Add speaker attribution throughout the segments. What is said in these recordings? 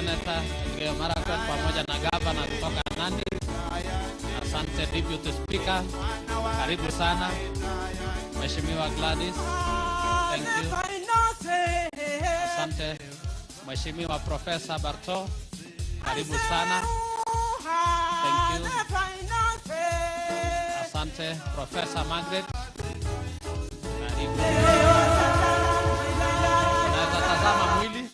Speaker 1: Senator Elgeyo Marakwet pamoja na Governor kutoka Nandi. Asante Deputy Speaker. Karibu sana. Mheshimiwa Gladys. Thank you. Asante Mheshimiwa Professor Barto. Karibu sana. Thank you. Asante Professor Margaret. Karibu. Naweza tazama mwili.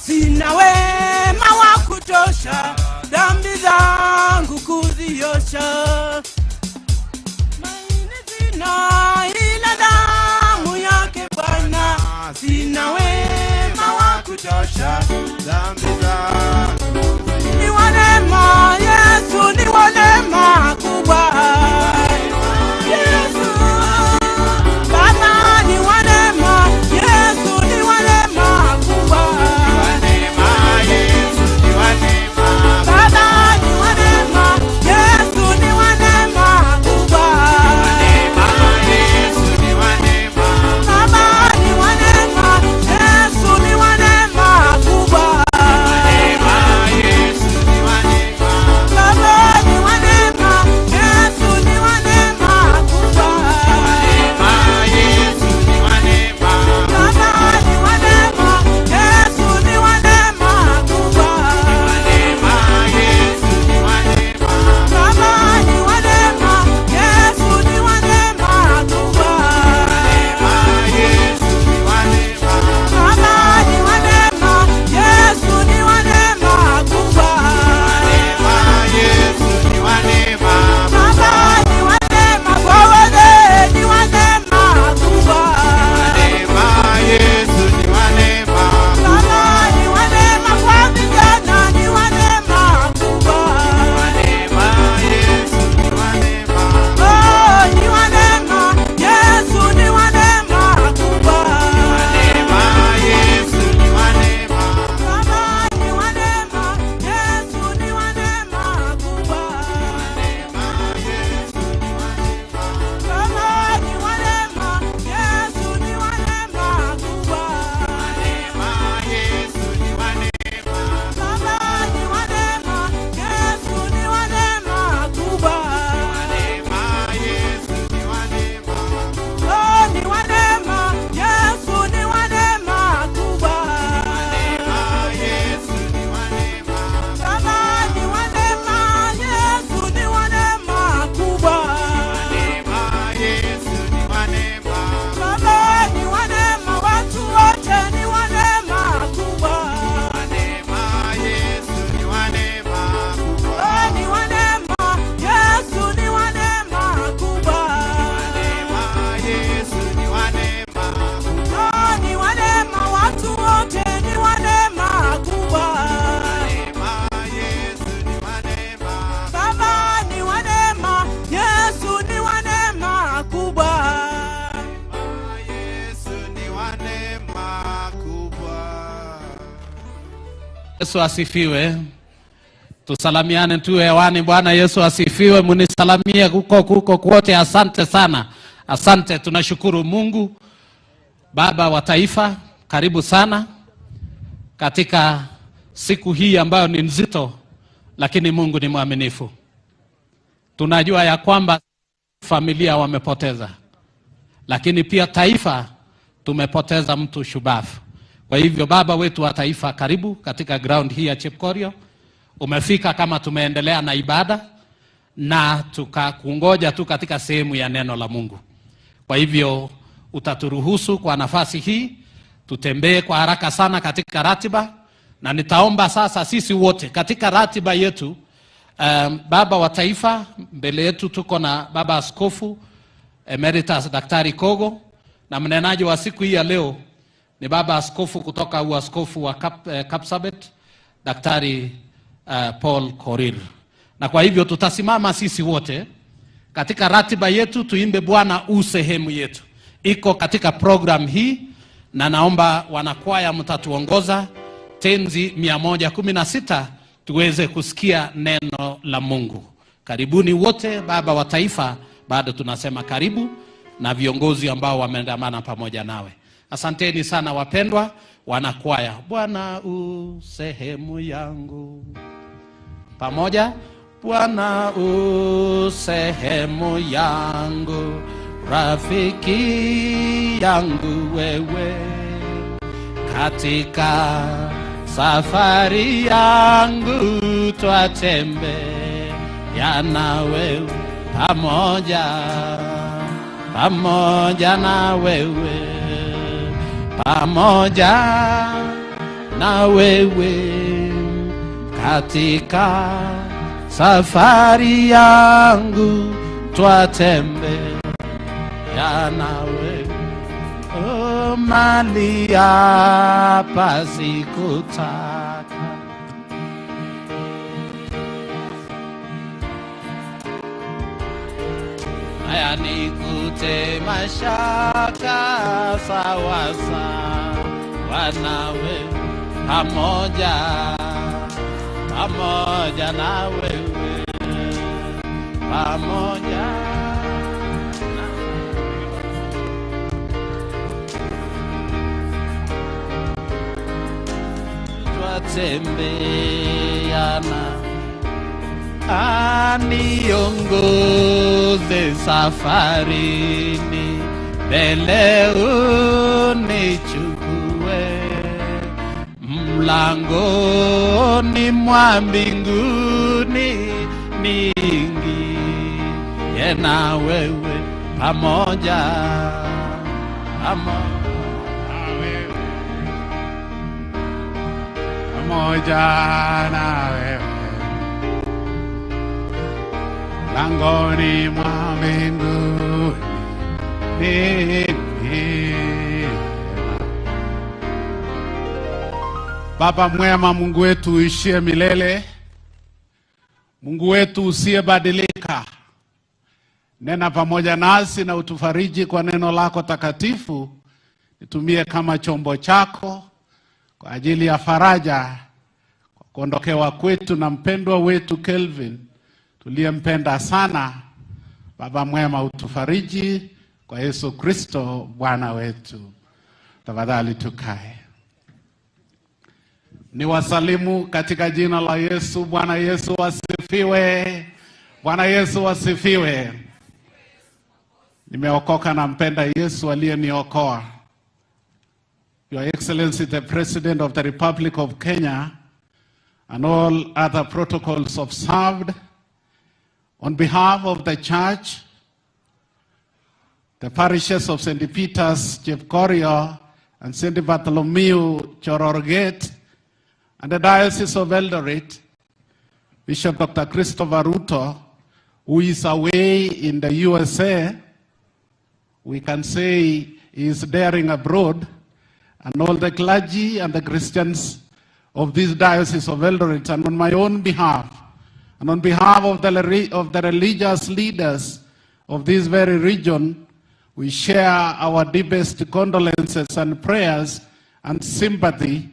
Speaker 2: Sina wema wa kutosha, dhambi zangu kuziosha. Maini sina ila
Speaker 1: Yesu asifiwe. Tusalamiane tu hewani. Bwana Yesu asifiwe. Munisalamie huko kwote. Asante sana. Asante, tunashukuru Mungu. Baba wa taifa, karibu sana katika siku hii ambayo ni nzito, lakini Mungu ni mwaminifu. Tunajua ya kwamba familia wamepoteza, lakini pia taifa tumepoteza mtu shubafu. Kwa hivyo Baba wetu wa taifa, karibu katika ground hii ya Chepkorio. Umefika kama tumeendelea na ibada na tukakungoja tu katika sehemu ya neno la Mungu. Kwa hivyo utaturuhusu kwa nafasi hii tutembee kwa haraka sana katika ratiba, na nitaomba sasa sisi wote katika ratiba yetu. Baba wa taifa, mbele yetu tuko na Baba Askofu Emeritus Daktari Kogo, na mnenaji wa siku hii ya leo ni Baba Askofu kutoka uaskofu wa Kapsabet, Daktari Paul Korir. Na kwa hivyo tutasimama sisi wote katika ratiba yetu tuimbe Bwana u sehemu yetu. Iko katika program hii, na naomba wanakwaya mtatuongoza tenzi 116 tuweze kusikia neno la Mungu. Karibuni wote. Baba wa taifa, bado tunasema karibu, na viongozi ambao wameandamana pamoja nawe. Asanteni sana wapendwa wanakwaya. Bwana u sehemu yangu. Pamoja. Bwana u sehemu yangu, rafiki yangu wewe, katika safari yangu twatembea na wewe, pamoja na wewe, pamoja na wewe, katika safari yangu twatembea na wewe. Oh, mali hapa sikutaka, haya nikute mashaka sawa sawa nawe, pamoja na wewe, pamoja na twatembeana, aniongoze safarini, mbele unichukue, mlangoni mwa mbinguni niingie na wewe, pamoja na wewe, mlangoni mwa mbinguni niingie.
Speaker 3: Baba mwema, Mungu wetu uishie milele, Mungu wetu usiyebadilika, nena pamoja nasi na utufariji kwa neno lako takatifu. Nitumie kama chombo chako kwa ajili ya faraja, kwa kuondokewa kwetu na mpendwa wetu Kelvin tuliyempenda sana. Baba mwema, utufariji kwa Yesu Kristo Bwana wetu. Tafadhali tukae. Ni wasalimu katika jina la Yesu. Bwana Yesu asifiwe. Bwana Yesu asifiwe. Nimeokoka na mpenda Yesu aliyeniokoa. Your Excellency the President of the Republic of Kenya and all other protocols observed, on behalf of the church, the parishes of St. Peter's, Chepkorio, and St. Bartholomew, Chororget, and the Diocese of Eldoret, Bishop Dr. Christopher Ruto, who is away in the USA, we can say he is daring abroad, and all the clergy and the Christians of this Diocese of Eldoret, and on my own behalf, and on behalf of the religious leaders of this very region, we share our deepest condolences and prayers and sympathy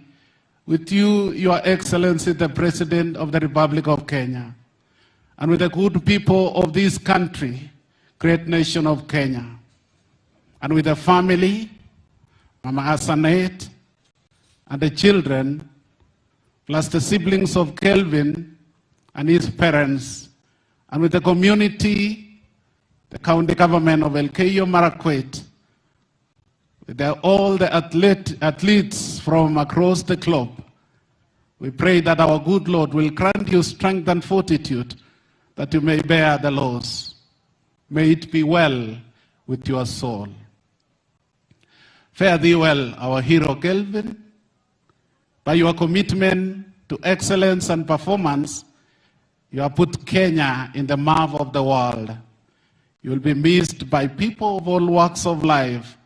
Speaker 3: with you, Your Excellency, the President of the Republic of Kenya, and with the good people of this country, great nation of Kenya, and with the family, Mama Asanet, and the children, plus the siblings of Kelvin and his parents, and with the community, the county government of Elgeyo Marakwet, with all the athletes from across the globe. We pray that our good Lord will grant you strength and fortitude that you may bear the loss. May it be well with your soul. Fare thee well, our hero Kelvin. By your commitment to excellence and performance, you have put Kenya in the map of the world. You will be missed by people of all walks of life,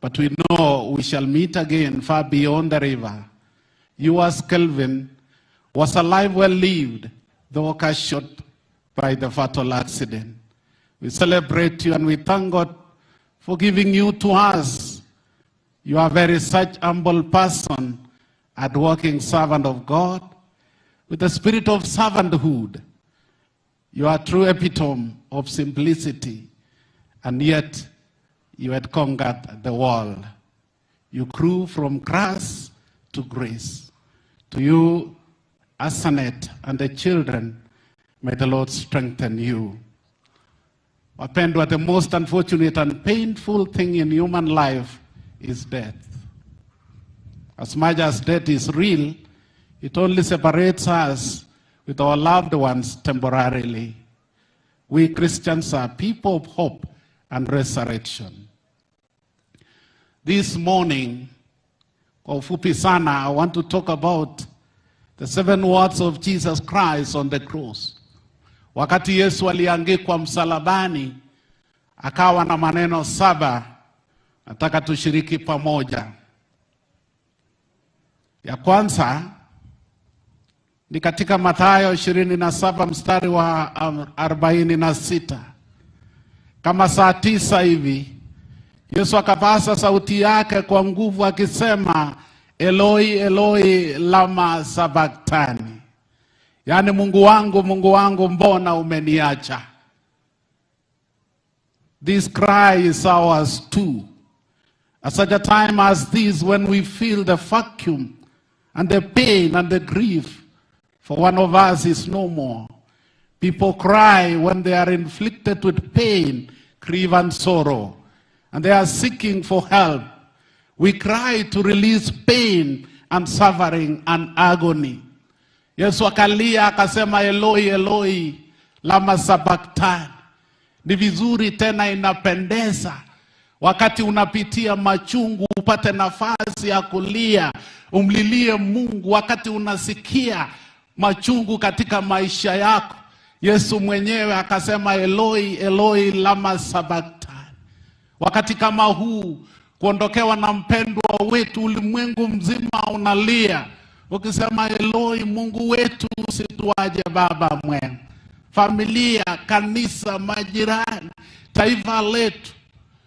Speaker 3: but we know we shall meet again far beyond the river. Yours, Kelvin, was a life well lived, though cut short by the fatal accident. We celebrate you and we thank God for giving you to us. You are very such humble person, hardworking servant of God, with the spirit of servanthood. You are true epitome of simplicity, and yet you had conquered the world. You grew from grass to grace. To you, Asanet, and the children, may the Lord strengthen you. Wapendwa, the most unfortunate and painful thing in human life is death. As much as death is real, it only separates us with our loved ones temporarily. We Christians are people of hope and resurrection. This morning, kwa ufupi sana, I want to talk about the 7 words of Jesus Christ on the cross. Wakati Yesu aliangikwa msalabani, akawa na maneno 7, nataka tushiriki pamoja. Ya kwanza ni katika Mathayo 27 mstari wa 46. Kama saa 9 hivi, Yesu akapaza sauti yake kwa nguvu akisema, Eloi, Eloi, lama sabachthani. Yani, Mungu wangu, mbona umeniacha? This cry is ours too. At such a time as this, when we feel the vacuum and the pain and the grief, for one of us is no more. People cry when they are inflicted with pain, grief and sorrow, and they are seeking for help. We cry to release pain and suffering and agony. Yesu akalia akasema, Eloi, Eloi, lama sabachthani. Ni vizuri tena inapendeza wakati unapitia machungu upate nafasi ya kulia, umlilie Mungu. Wakati unasikia machungu katika maisha yako, Yesu mwenyewe akasema, Eloi, Eloi, lama sabachthani. Wakati kama huu, kuondokewa na mpendwa wetu, ulimwengu mzima unalia ukisema, Eloi, Mungu wetu usituache Baba mwema. Familia, kanisa, majirani, taifa letu,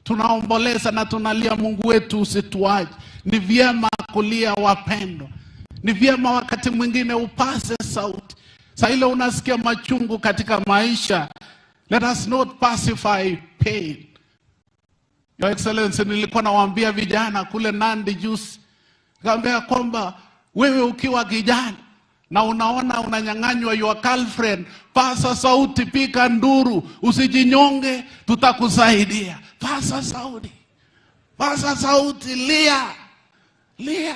Speaker 3: tunaomboleza na tunalia, Mungu wetu usituache. Ni vyema kulia, wapendwa. Ni vyema wakati mwingine upase sauti. Saa ile unasikia machungu katika maisha, let us not pacify pain. Your Excellency, nilikuwa nawaambia vijana kule Nandi juice, kaambia kwamba wewe ukiwa kijana na unaona unanyang'anywa your girlfriend, pasa sauti, pika nduru, usijinyonge, tutakusaidia. Pasa sauti, lia,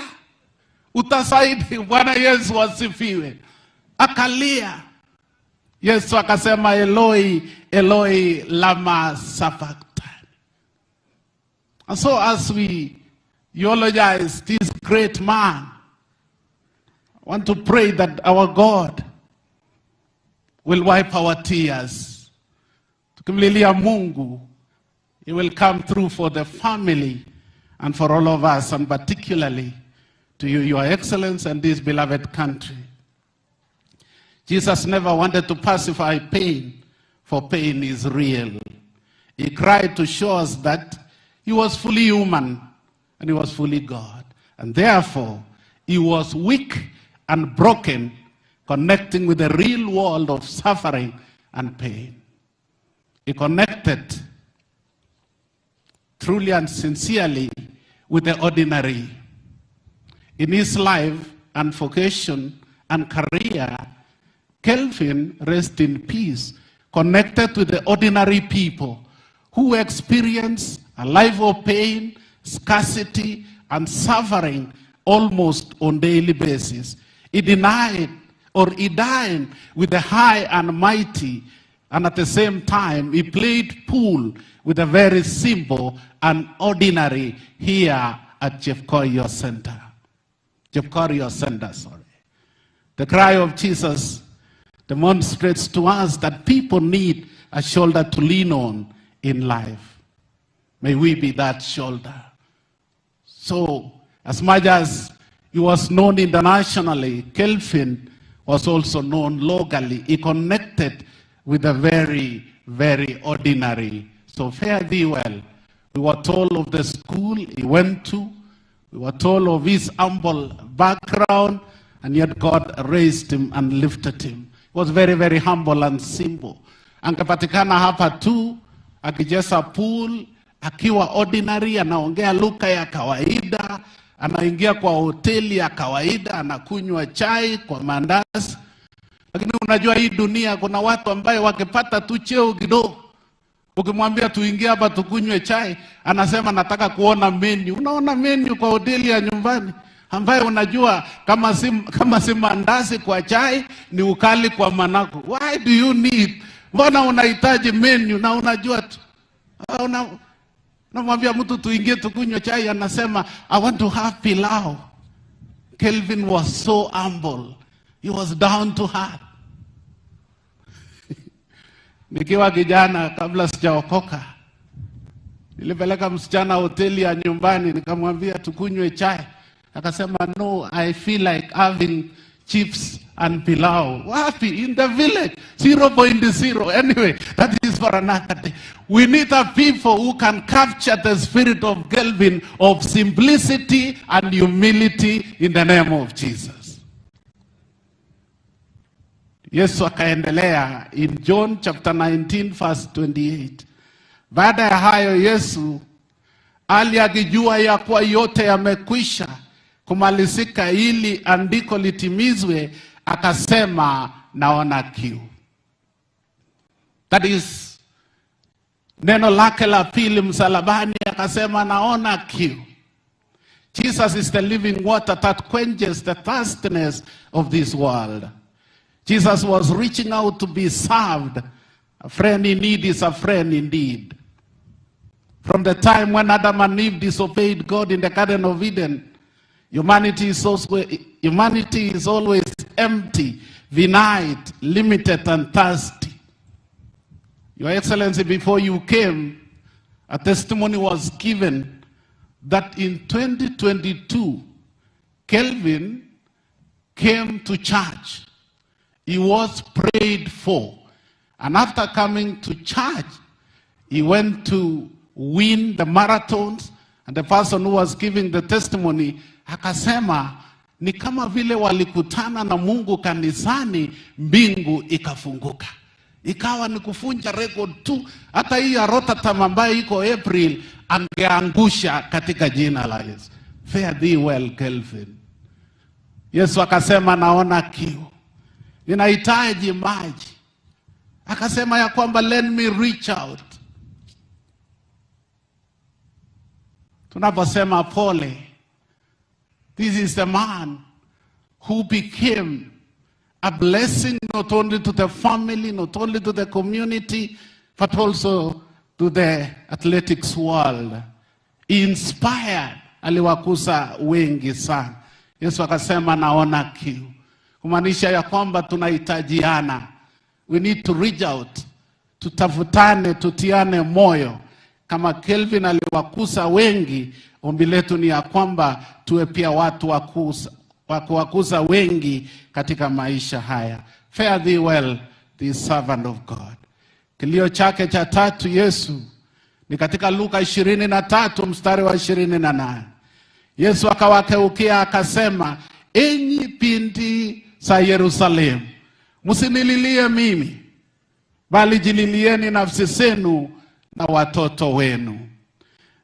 Speaker 3: utasaidi. Bwana Yesu asifiwe. Akalia. Yesu akasema, Eloi, Eloi, lama sabachthani. And so as we eulogize this great man, I want to pray that our God will wipe our tears. Tukimlilia Mungu, He will come through for the family and for all of us, and particularly to you, Your Excellency, and this beloved country. Jesus never wanted to pacify pain, for pain is real. He cried to show us that He was fully human and He was fully God. And therefore, He was weak and broken, connecting with the real world of suffering and pain. He connected truly and sincerely with the ordinary. In his life and vocation and career, Kelvin, rest in peace, connected to the ordinary people who experience a life of pain, scarcity, and suffering almost on a daily basis. He dined with the high and mighty, and at the same time, he played pool with the very simple and ordinary here at Jeff Korio Center. Jeff Korio Center, sorry. The cry of Jesus demonstrates to us that people need a shoulder to lean on in life. May we be that shoulder. So, as much as he was known internationally, Kelvin was also known locally. He connected with the very, very ordinary. So fare thee well. We were told of the school he went to. We were told of his humble background, and yet God raised him and lifted him. He was very, very humble and simple. Angepatikana hapa tu, akicheza pool, akiwa ordinary, anaongea lugha ya kawaida, anaingia kwa hoteli ya kawaida, anakunywa chai kwa mandazi. Lakini unajua hii dunia kuna watu ambaye wakipata tu cheo kidogo, ukimwambia tuingie hapa tukunywe chai, anasema nataka kuona menu. Unaona menu kwa hoteli ya nyumbani, ambaye unajua kama si mandazi kwa chai ni ukali kwa managu. Why do you need? Mbona unahitaji menu na unajua tu? Namwambia mtu tuingie tukunywe chai, anasema I want to have pilau. Kelvin was so humble. He was down to earth. Nikiwa kijana kabla sijaokoka, nilipeleka msichana hoteli ya nyumbani, nikamwambia tukunywe chai. Akasema no, I feel like having chips and pilau. Wapi? In the village. 0.0. Anyway, that is for another day. We need a people who can capture the spirit of Kelvin of simplicity and humility in the name of Jesus. Yesu akaendelea in John chapter 19 verse 28. Baada ya hayo Yesu aliyajua ya kuwa yote yamekwisha kumalizika ili andiko litimizwe, akasema naona kiu. That is neno lake la pili msalabani, akasema naona kiu. Jesus is the living water that quenches the thirstiness of this world. Jesus was reaching out to be served. A friend in need is a friend indeed. From the time when Adam and Eve disobeyed God in the Garden of Eden, humanity is always empty, finite, limited, and thirsty. Your Excellency, before you came, a testimony was given that in 2022, Kelvin came to church. He was prayed for. And after coming to church, he went to win the marathons. And the person who was giving the testimony, akasema, ni kama vile walikutana na Mungu kanisani, mbingu ikafunguka. Ikawa ni kufunja record tu. Hata hii ya Rotterdam ambayo iko April, angeangusha katika jina la Yesu. Fare thee well, Kelvin. Yesu akasema naona kiu. Ninahitaji maji. Akasema ya kwamba let me reach out. Tunaposema pole, this is the man who became a blessing not only to the family, not only to the community, but also to the athletics world. He inspired, aliwakusa wengi sana. Yesu akasema naona kiu. Kumaanisha ya kwamba tunahitajiana. We need to reach out. Tutafutane, tutiane moyo. Kama Kelvin aliwakusa wengi, ombi letu ni ya kwamba tuwe pia watu wakuwakusa wengi katika maisha haya. Fare thee well, the servant of God. Kilio chake cha tatu Yesu ni katika Luka 23 mstari wa 28. Yesu akawakeukia akasema, enyi binti za Yerusalemu, msinililie mimi, bali jililieni nafsi zenu na watoto wenu.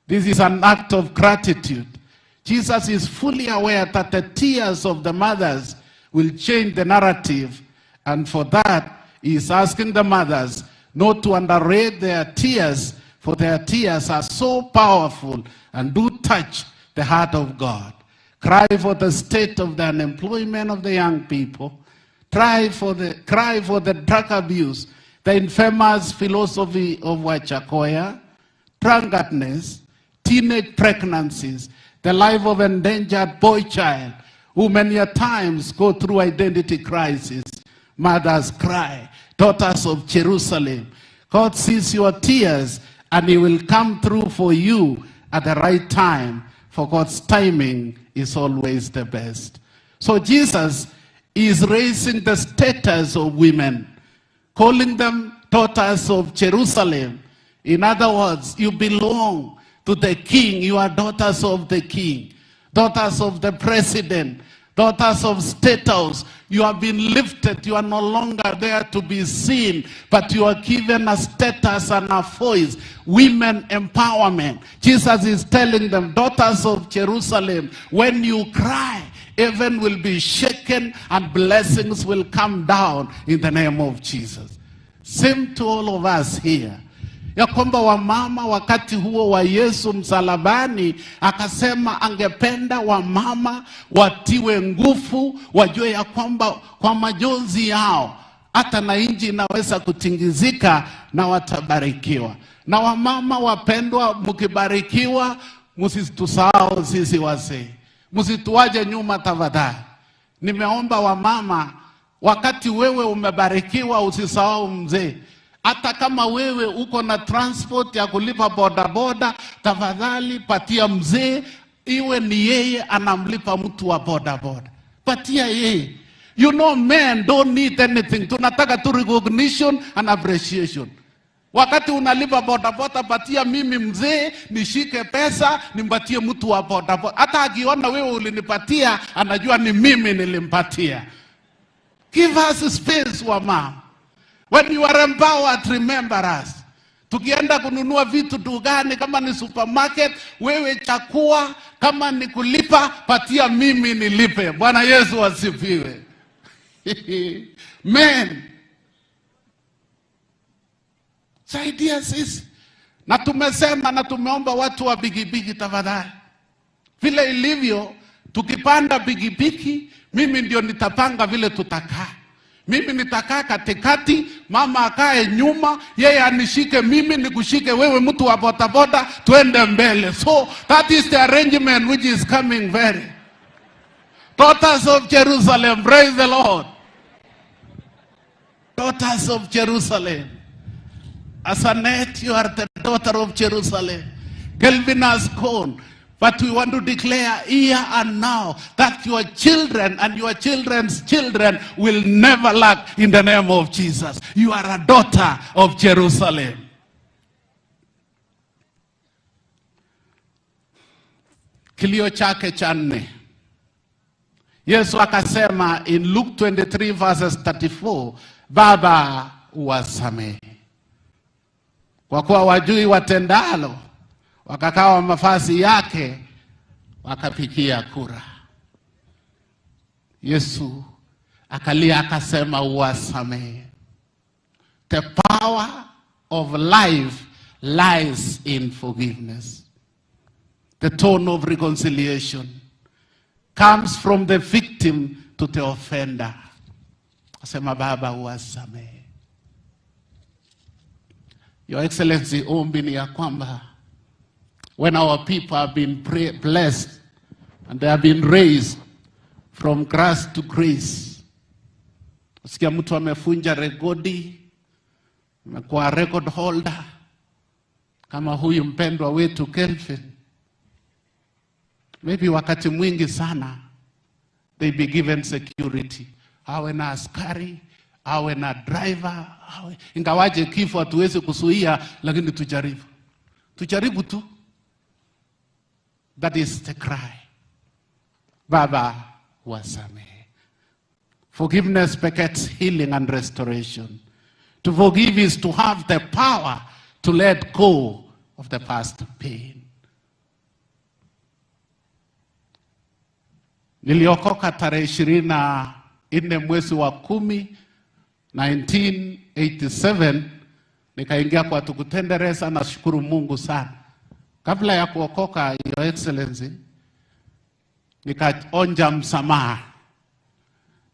Speaker 3: This is an act of gratitude. Jesus is fully aware that the tears of the mothers will change the narrative, and for that, he is asking the mothers not to underrate their tears, for their tears are so powerful and do touch the heart of God. Cry for the state of the unemployment of the young people. Cry for the drug abuse, the infamous philosophy of Wachakoya, drunkenness, teenage pregnancies, the life of endangered boy child, who many a times go through identity crisis. Mothers cry, daughters of Jerusalem. God sees your tears and he will come through for you at the right time, for God's timing is always the best. So Jesus is raising the status of women, calling them daughters of Jerusalem. In other words, you belong to the king. You are daughters of the king, daughters of the president, daughters of State House. You have been lifted. You are no longer there to be seen, but you are given a status and a voice. Women empowerment. Jesus is telling them, daughters of Jerusalem, when you cry, heaven will be shaken and blessings will come down in the name of Jesus. Same to all of us here. Ya kwamba wamama wakati huo wa Yesu msalabani akasema angependa wamama watiwe nguvu, wajue ya kwamba kwa majonzi yao hata na inji inaweza kutingizika na watabarikiwa. Na wamama wapendwa, mkibarikiwa msitusahau sisi wazee, msituaje nyuma tafadhali. Nimeomba wamama, wakati wewe umebarikiwa usisahau mzee. Hata kama wewe uko na transport ya kulipa bodaboda, tafadhali patia mzee, iwe ni yeye anamlipa mtu wa bodaboda. Patia yeye. You know, men don't need anything. Tunataka tu recognition and appreciation. Wakati unalipa bodaboda, patia mimi mzee, nishike pesa, nimpatie mtu wa bodaboda. Hata akiona wewe ulinipatia, anajua ni mimi nilimpatia. Give us space wa mama. When you are empowered, remember us. Tukienda kununua vitu dukani, kama ni supermarket, wewe chakua, kama ni kulipa, patia mimi nilipe. Bwana Yesu asifiwe. Men, saidia sisi. Na tumesema na tumeomba watu wa bigibigi tafadhali. Vile ilivyo, tukipanda bigibigi, mimi ndio nitapanga vile tutakaa. Mimi nitakaa katikati, mama akae nyuma, yeye anishike mimi, nikushike wewe mtu wa bodaboda, tuende mbele. So that is the arrangement which is coming very. Daughters of Jerusalem, praise the Lord. Daughters of Jerusalem. Asanet, you are the daughter of Jerusalem. Kelvin has gone. But we want to declare here and now that your children and your children's children will never lack in the name of Jesus. You are a daughter of Jerusalem. Kilio chake cha nne. Yesu akasema in Luke 23 verses 34, Baba uwasamehe, kwa kuwa wajui watendalo. Wakakawa mavazi yake, wakapikia kura. Yesu akalia akasema uwasamehe. The power of life lies in forgiveness. The tone of reconciliation comes from the victim to the offender. Asema Baba uwasamehe. Your Excellency, ombi ni ya kwamba when our people have been blessed and they have been raised from grace to grace. Usikia mtu amefunja rekodi, amekuwa record holder, kama huyu mpendwa wetu Kelvin. Maybe wakati mwingi sana, they be given security. Awe na askari, awe na driver, ingawaje kifo hatuwezi kuzuia, lakini tujaribu. Tujaribu tu. That is the cry. Baba uwasamehe. Forgiveness begets healing and restoration. To forgive is to have the power to let go of the past pain. Niliokoka tarehe 24 mwezi wa 10, 1987, nikaingia kwa Tukutendereza. Nashukuru Mungu sana. Kabla ya kuokoka, Your Excellency, nikaonja msamaha.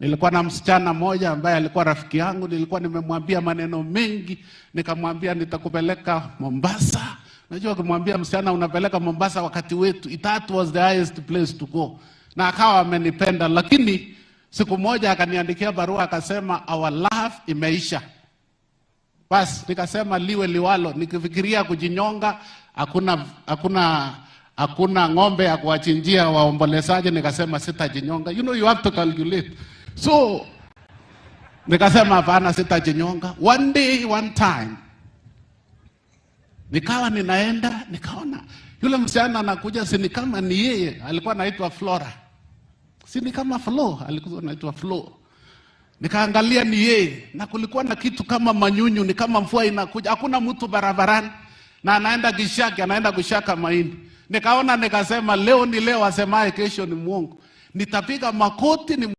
Speaker 3: Nilikuwa na msichana mmoja ambaye alikuwa rafiki yangu, nilikuwa nimemwambia maneno mengi, nikamwambia nitakupeleka Mombasa. Najua kumwambia msichana unapeleka Mombasa wakati wetu, that was the highest place to go. Na akawa amenipenda, lakini siku moja akaniandikia barua akasema our love imeisha. Basi nikasema liwe liwalo, nikifikiria kujinyonga, hakuna ng'ombe ya kuwachinjia waombolezaji, nikasema sitajinyonga. You know, you have to calculate. So nikasema hapana, sitajinyonga. One day, one time, nikawa ninaenda, nikaona yule msichana anakuja, sini kama ni yeye, alikuwa anaitwa Flora. Sini kama Flo, alikuwa anaitwa Flo. Nikaangalia ni yeye, na kulikuwa na kitu kama manyunyu, ni kama mvua inakuja, hakuna mtu barabarani, na anaenda Gishaki, anaenda kushaka mahindi. Nikaona, nikasema leo ni leo, asemaye kesho ni mwongo. Nitapiga makoti ni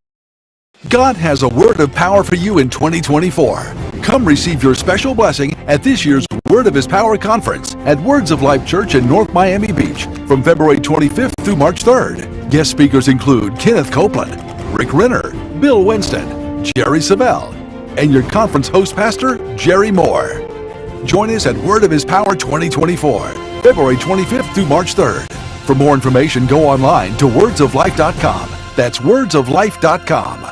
Speaker 4: God has a word of power for you in 2024. Come receive your special blessing at this year's Word of His Power Conference at Words of Life Church in North Miami Beach from February 25th through March 3rd. Guest speakers include Kenneth Copeland, Rick Renner, Bill Winston, Jerry Savelle, and your conference host pastor, Jerry Moore. Join us at Word of His Power 2024, February 25th through March 3rd. For more information, go online to wordsoflife.com. That's wordsoflife.com.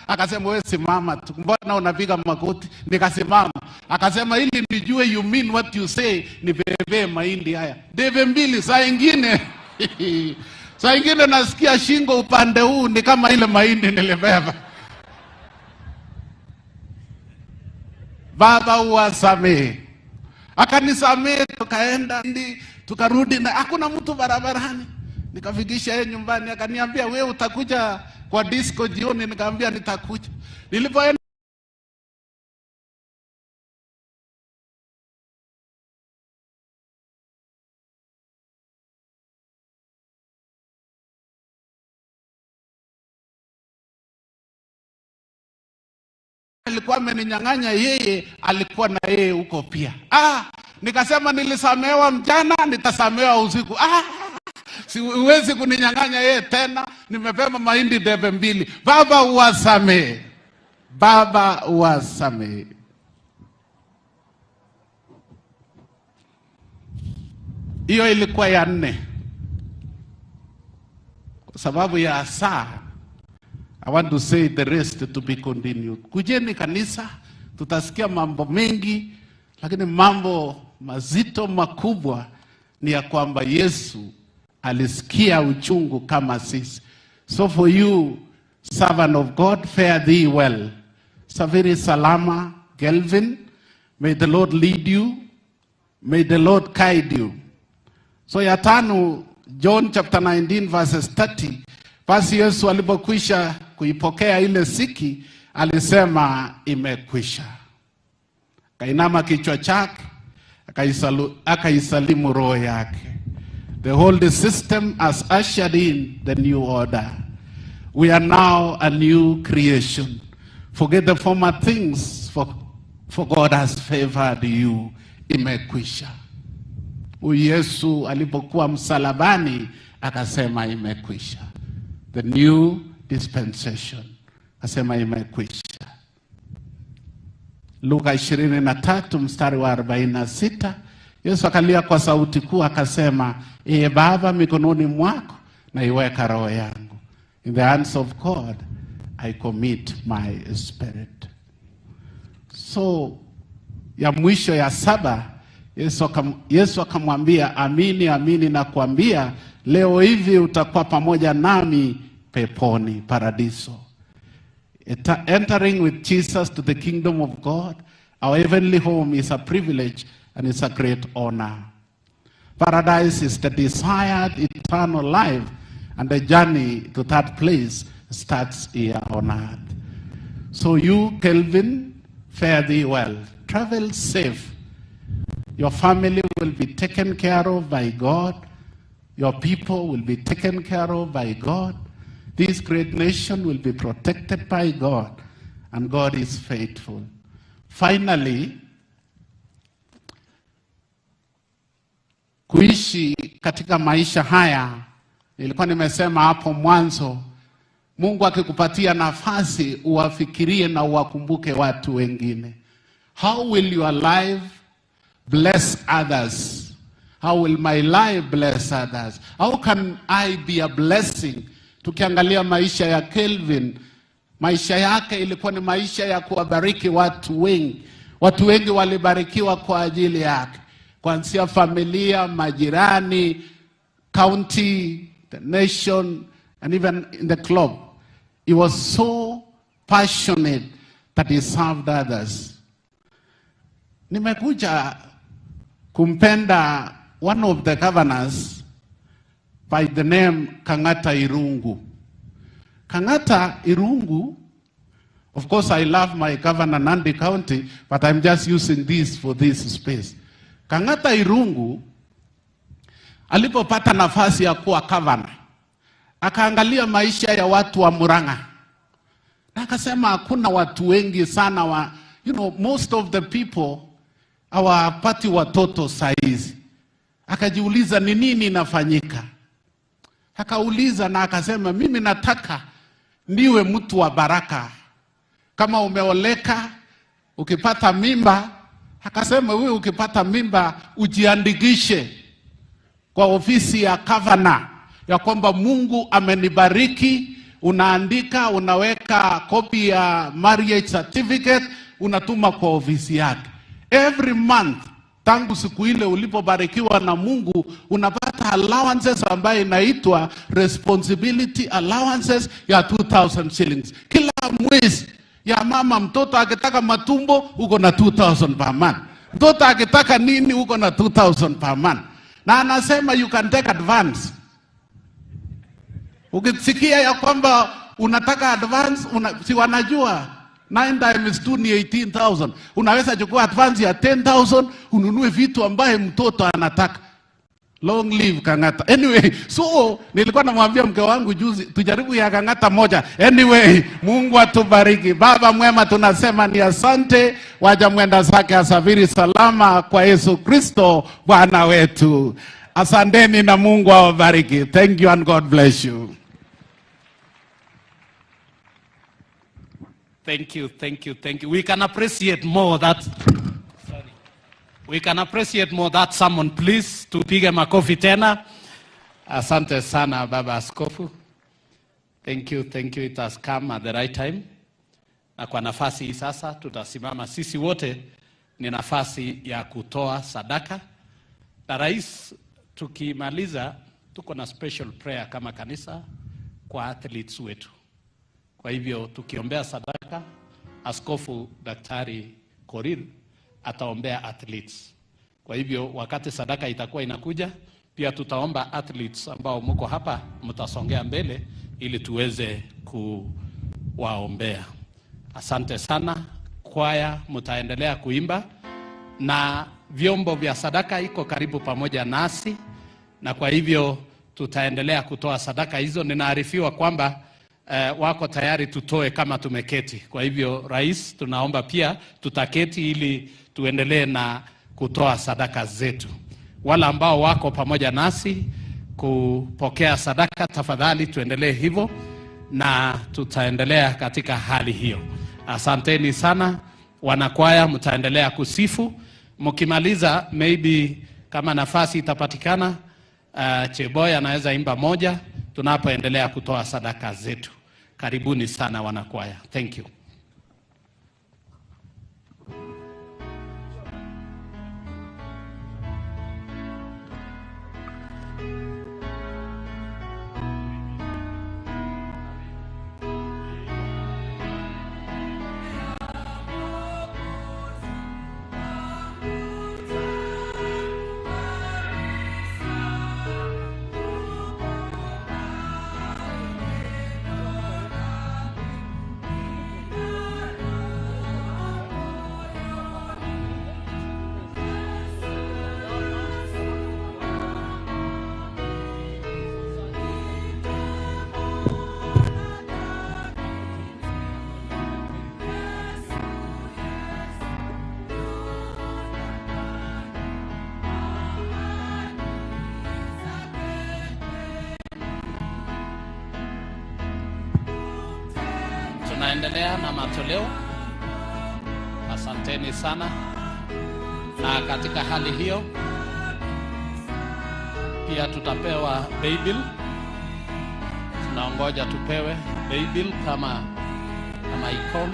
Speaker 3: Akasema wewe simama tu, mbona unapiga makoti? Nikasimama. Akasema ili nijue you mean what you say, nibebe mahindi haya. Debe mbili, saa ingine nasikia shingo upande huu ni kama ile mahindi nilibeba. Baba uwasamehe. Akanisamehe, tukaenda, tukarudi, na hakuna mtu barabarani. Nikafikisha yeye nyumbani, akaniambia wewe utakuja kwa disco jioni? Nikamwambia nitakuja. Nilipoenda alikuwa ameninyang'anya yeye, alikuwa na yeye huko pia. Nikasema nilisamehewa mchana, nitasamehewa usiku. Siwezi kuninyang'anya yeye tena, nimebeba mahindi debe mbili. Baba uwasamehe. Baba uwasamehe. Hiyo ilikuwa ya 4. Kwa sababu ya saa, I want to say the rest to be continued. Kujeni kanisa, tutasikia mambo mengi, lakini mambo mazito makubwa ni ya kwamba Yesu alisikia uchungu kama sisi. So for you, servant of God, fare thee well. Saviri salama, Kelvin. May the Lord lead you. May the Lord guide you. So ya 5, John chapter 19 verses 30. Basi Yesu alipokwisha kuipokea ile siki, alisema imekwisha. Kainama kichwa chake, akaisalimu roho yake. The whole system has ushered in the new order. We are now a new creation. Forget the former things, for God has favored you. Imekwisha. Yesu alipokuwa msalabani, akasema imekwisha. The new dispensation. Akasema imekwisha. Luka 23 mstari wa 46. Yesu akalia kwa sauti kuu akasema, Baba, mikononi mwako na iweka roho yangu. In the hands of God I commit my spirit. So ya mwisho ya 7, Yesu akamwambia, amini amini nakuambia, leo hivi utakuwa pamoja nami peponi, paradiso. Entering with Jesus to the kingdom of God, our heavenly home, is a privilege and it's a great honor. Paradise is the desired eternal life, and the journey to that place starts here on earth. So you, Kelvin, fare thee well. Travel safe. Your family will be taken care of by God. Your people will be taken care of by God. This great nation will be protected by God, and God is faithful. Finally, kuishi katika maisha haya, nilikuwa nimesema hapo mwanzo, Mungu akikupatia nafasi uwafikirie na uwakumbuke watu wengine. How will your life bless others? How will my life bless others? How can I be a blessing? Tukiangalia maisha ya Kelvin, maisha yake ilikuwa ni maisha ya kuwabariki watu wengi. Watu wengi walibarikiwa kwa ajili yake. Kuanzia familia, majirani, county, the nation, and even in the club. He was so passionate that he served others. Nimekuja kumpenda one of the governors by the name Kang'ata Irungu. Kang'ata Irungu, of course I love my governor Nandi County, but I'm just using this for this space. Kang'ata Irungu alipopata nafasi ya kuwa governor, akaangalia maisha ya watu wa Murang'a. Na akasema hakuna watu wengi sana most of the people hawapati watoto saizi. Akajiuliza ni nini inafanyika. Akauliza na akasema mimi nataka niwe mtu wa baraka. Kama umeoleka, ukipata mimba, akasema wewe ukipata mimba ujiandikishe kwa ofisi ya governor ya kwamba Mungu amenibariki. Unaandika, unaweka copy ya marriage certificate, unatuma kwa ofisi yake. Every month, tangu siku ile ulipobarikiwa na Mungu, unapata allowances ambayo inaitwa responsibility allowances ya 2,000 shillings. Kila mwezi ya mama, mtoto akitaka matumbo, uko na 2,000 per month. Mtoto akitaka nini, uko na 2,000 per month. Na anasema you can take advance. Ukisikia ya kwamba unataka advance, si wanajua 9 times 2 ni 18,000. Unaweza chukua advance ya 10,000, ununue vitu ambaye mtoto anataka. Long live Kang'ata. Anyway, so nilikuwa namwambia mke wangu juzi tujaribu ya Kang'ata moja. Anyway, Mungu atubariki. Baba mwema, tunasema ni asante. Waja mwenda zake asafiri salama kwa Yesu Kristo Bwana wetu. Asanteni na Mungu awabariki. Thank you and God bless you.
Speaker 1: Thank you, thank you, thank you. We can appreciate more that. We can appreciate more that sermon, please. Tupige makofi tena. Asante sana Baba Askofu. Thank you, thank you. It has come at the right time. Na kwa nafasi hii sasa tutasimama sisi wote, ni nafasi ya kutoa sadaka. Na rais, tukimaliza tuko na special prayer kama kanisa kwa athletes wetu. Kwa hivyo tukiombea sadaka, Askofu Daktari Korir ataombea athletes. Kwa hivyo wakati sadaka itakuwa inakuja, pia tutaomba athletes ambao mko hapa, mtasongea mbele ili tuweze kuwaombea. Asante sana. Kwaya mtaendelea kuimba na vyombo vya sadaka iko karibu pamoja nasi, na kwa hivyo tutaendelea kutoa sadaka hizo. Ninaarifiwa kwamba wako tayari tutoe kama tumeketi. Kwa hivyo rais, tunaomba pia tutaketi ili tuendelee na kutoa sadaka zetu. Wala ambao wako pamoja nasi kupokea sadaka, tafadhali tuendelee hivyo na tutaendelea katika hali hiyo. Asanteni sana. Wanakwaya mtaendelea kusifu. Mkimaliza maybe kama nafasi itapatikana, Cheboy anaweza imba moja tunapoendelea kutoa sadaka zetu. Karibuni sana wanakwaya. Thank you. tunaendelea na matoleo. Asanteni sana. Na katika hali hiyo pia tutapewa Bible. Tunaongoja tupewe Bible kama icon.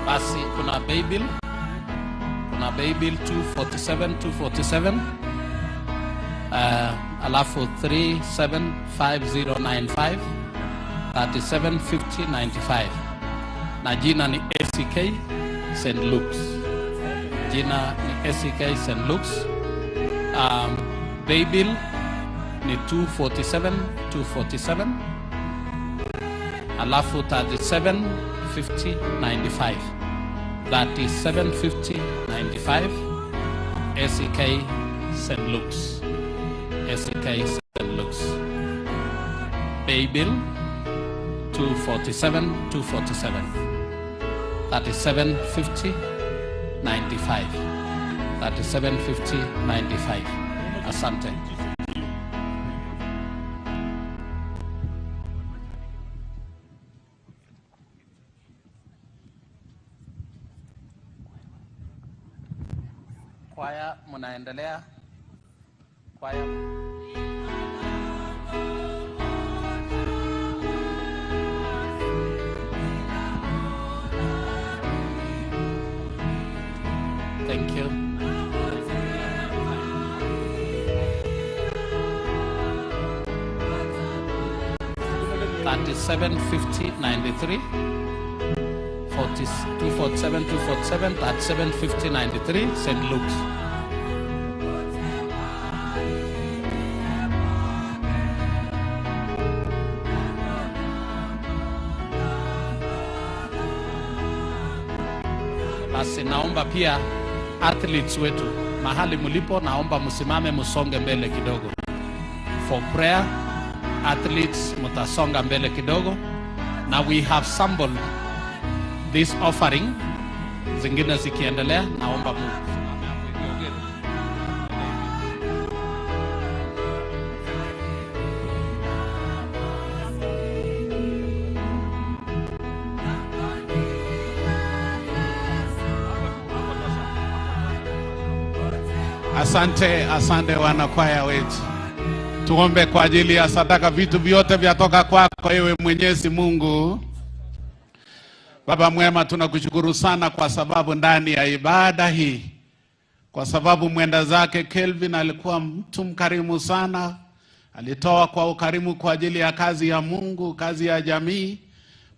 Speaker 1: Basi kuna Bible 247 alafu 375095 375095 na jina ni ACK St. Luke's. Jina ni ACK St. Luke's. Bible ni 247 alafu 375095 375095 ACK St. Luke's. ACK St. Luke's. Bible 247 375095 375095. Asante. Kwaya mnaendelea. Kwaya. Thank you. $37.50.93 247 $37.50.93 St. Luke's. Basi naomba pia athletes wetu mahali mlipo, naomba msimame musonge mbele kidogo for prayer. Athletes mutasonga mbele kidogo. Now we have sampled this offering. Zingine zikiendelea, naomba Mungu.
Speaker 3: Asante wanakwaya wetu. Tuombe kwa ajili ya sadaka. Vitu vyote vyatoka kwako ewe Mwenyezi Mungu. Baba mwema, tunakushukuru sana kwa sababu ndani ya ibada hii, kwa sababu mwenda zake Kelvin alikuwa mtu mkarimu sana, alitoa kwa ukarimu kwa ajili ya kazi ya Mungu, kazi ya jamii.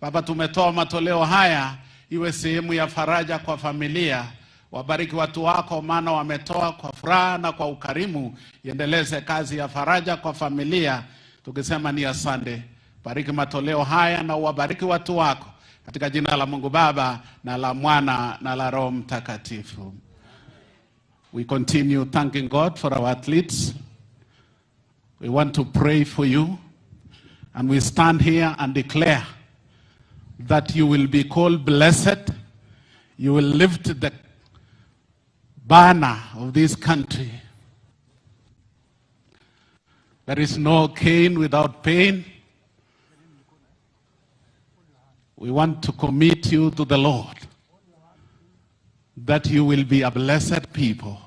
Speaker 3: Baba, tumetoa matoleo haya iwe sehemu ya faraja kwa familia. Wabariki watu wako, maana wametoa kwa furaha na kwa ukarimu. Iendeleze kazi ya faraja kwa familia, tukisema ni asante. Bariki matoleo haya na uwabariki watu wako, katika jina la Mungu Baba na la Mwana na la Roho Mtakatifu. We continue thanking God for our athletes. We want to pray for you, and we stand here and declare that you will be called blessed. You will lift the banner of this country. There is no gain without pain. We want to commit you to the Lord, that you will be a blessed people.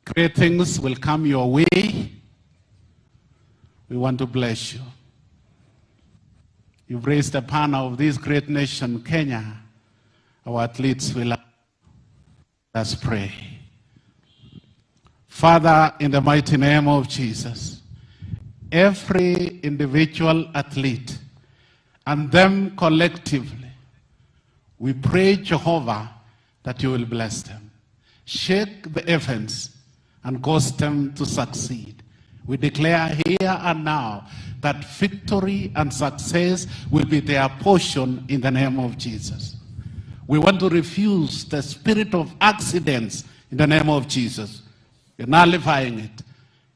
Speaker 3: Great things will come your way. We want to bless you. You've raised the banner of this great nation, Kenya. Our athletes will. Let's pray. Father, in the mighty name of Jesus, every individual athlete and them collectively, we pray, Jehovah, that you will bless them. Shake the heavens and cause them to succeed. We declare here and now that victory and success will be their portion in the name of Jesus. We want to refuse the spirit of accidents in the name of Jesus. You're nullifying it.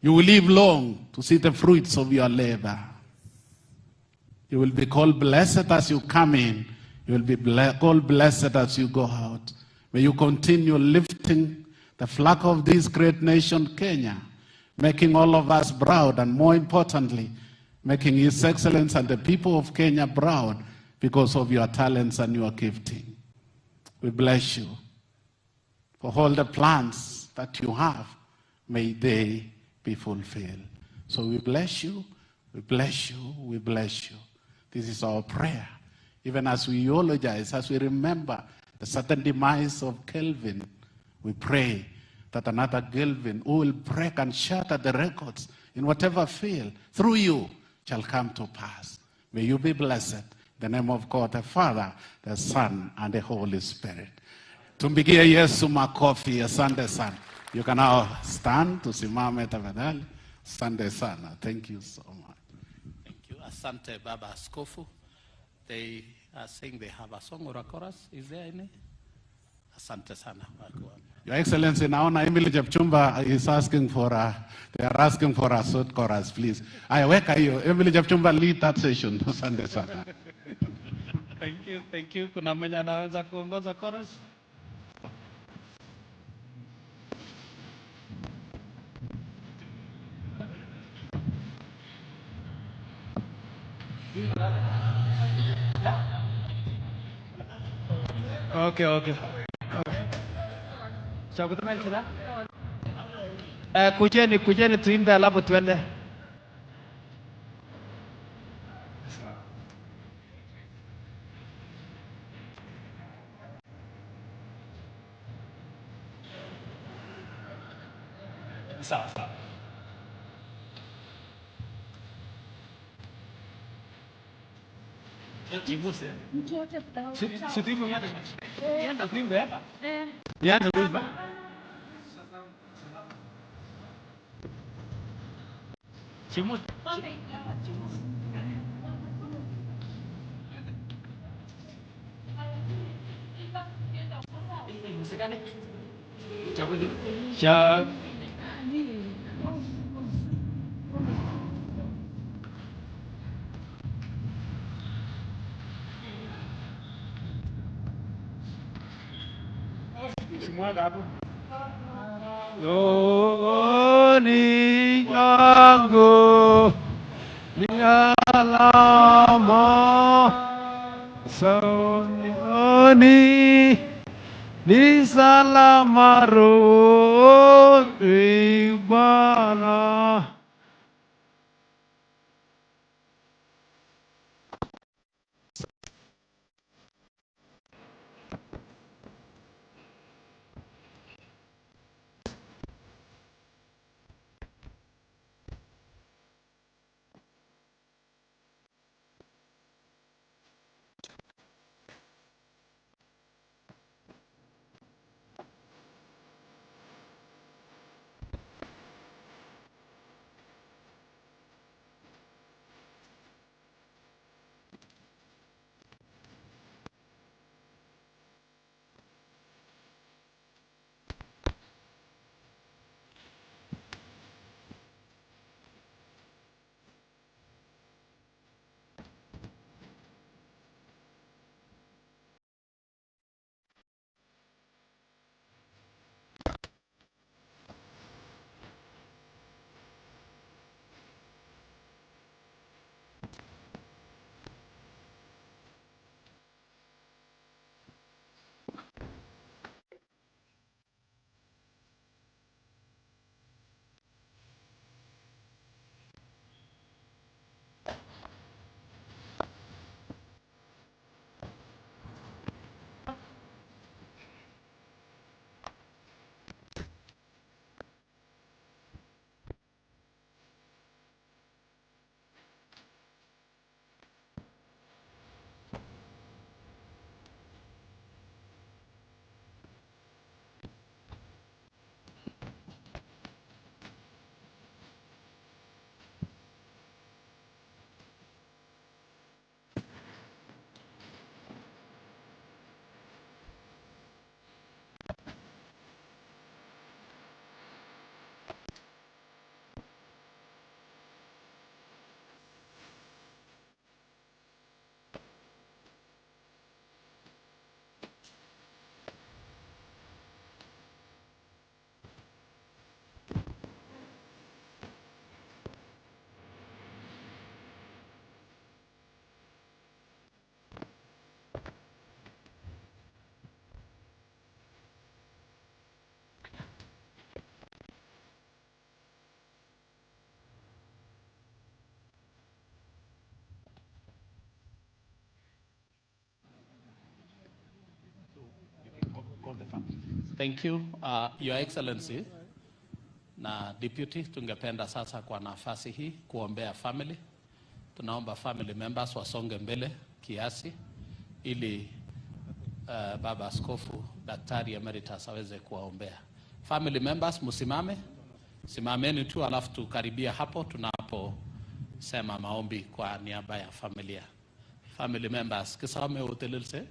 Speaker 3: You will live long to see the fruits of your labor. You will be called blessed as you come in. You will be called blessed as you go out. May you continue lifting the flag of this great nation, Kenya, making all of us proud, and more importantly, making His Excellency and the people of Kenya proud because of your talents and your gifting. We bless you for all the plans that you have. May they be fulfilled. So we bless you, we bless you, we bless you. This is our prayer. Even as we eulogize, as we remember the sudden demise of Kelvin, we pray that another Kelvin who will break and shatter the records in whatever field through you shall come to pass. May you be blessed. In the name of God, the Father, the Son, and the Holy Spirit. Tumpigie Yesu makofi. Asante sana. You can now stand. Tusimame tafadhali. Asante sana. Thank you so much.
Speaker 1: Thank you. Asante Baba Askofu. They are saying they have a song or a chorus. Is there any? Asante sana.
Speaker 3: Your Excellency, naona Emily Jepchumba is asking for they are asking for a short chorus, please. Weka hiyo. Emily Jepchumba, lead that session. Asante sana.
Speaker 1: Thank you, thank you. Kuna mwenye anaweza kuongoza chorus? Okay. Chakutumaliza? Kujeni tuimbe alafu tuende. Sawa. Rohoni yangu ni alama, rohoni ni salama, rohoni Bwana. Thank you, Your Excellency na Deputy. Tungependa sasa kwa nafasi hii kuombea family. Tunaomba family members wasonge mbele kiasi ili Baba Askofu Daktari Emeritus aweze kuwaombea. Family members msimame. Simameni tu alafu tukaribia hapo tunaposema maombi kwa niaba ya familia. Family members, kisame utelelse.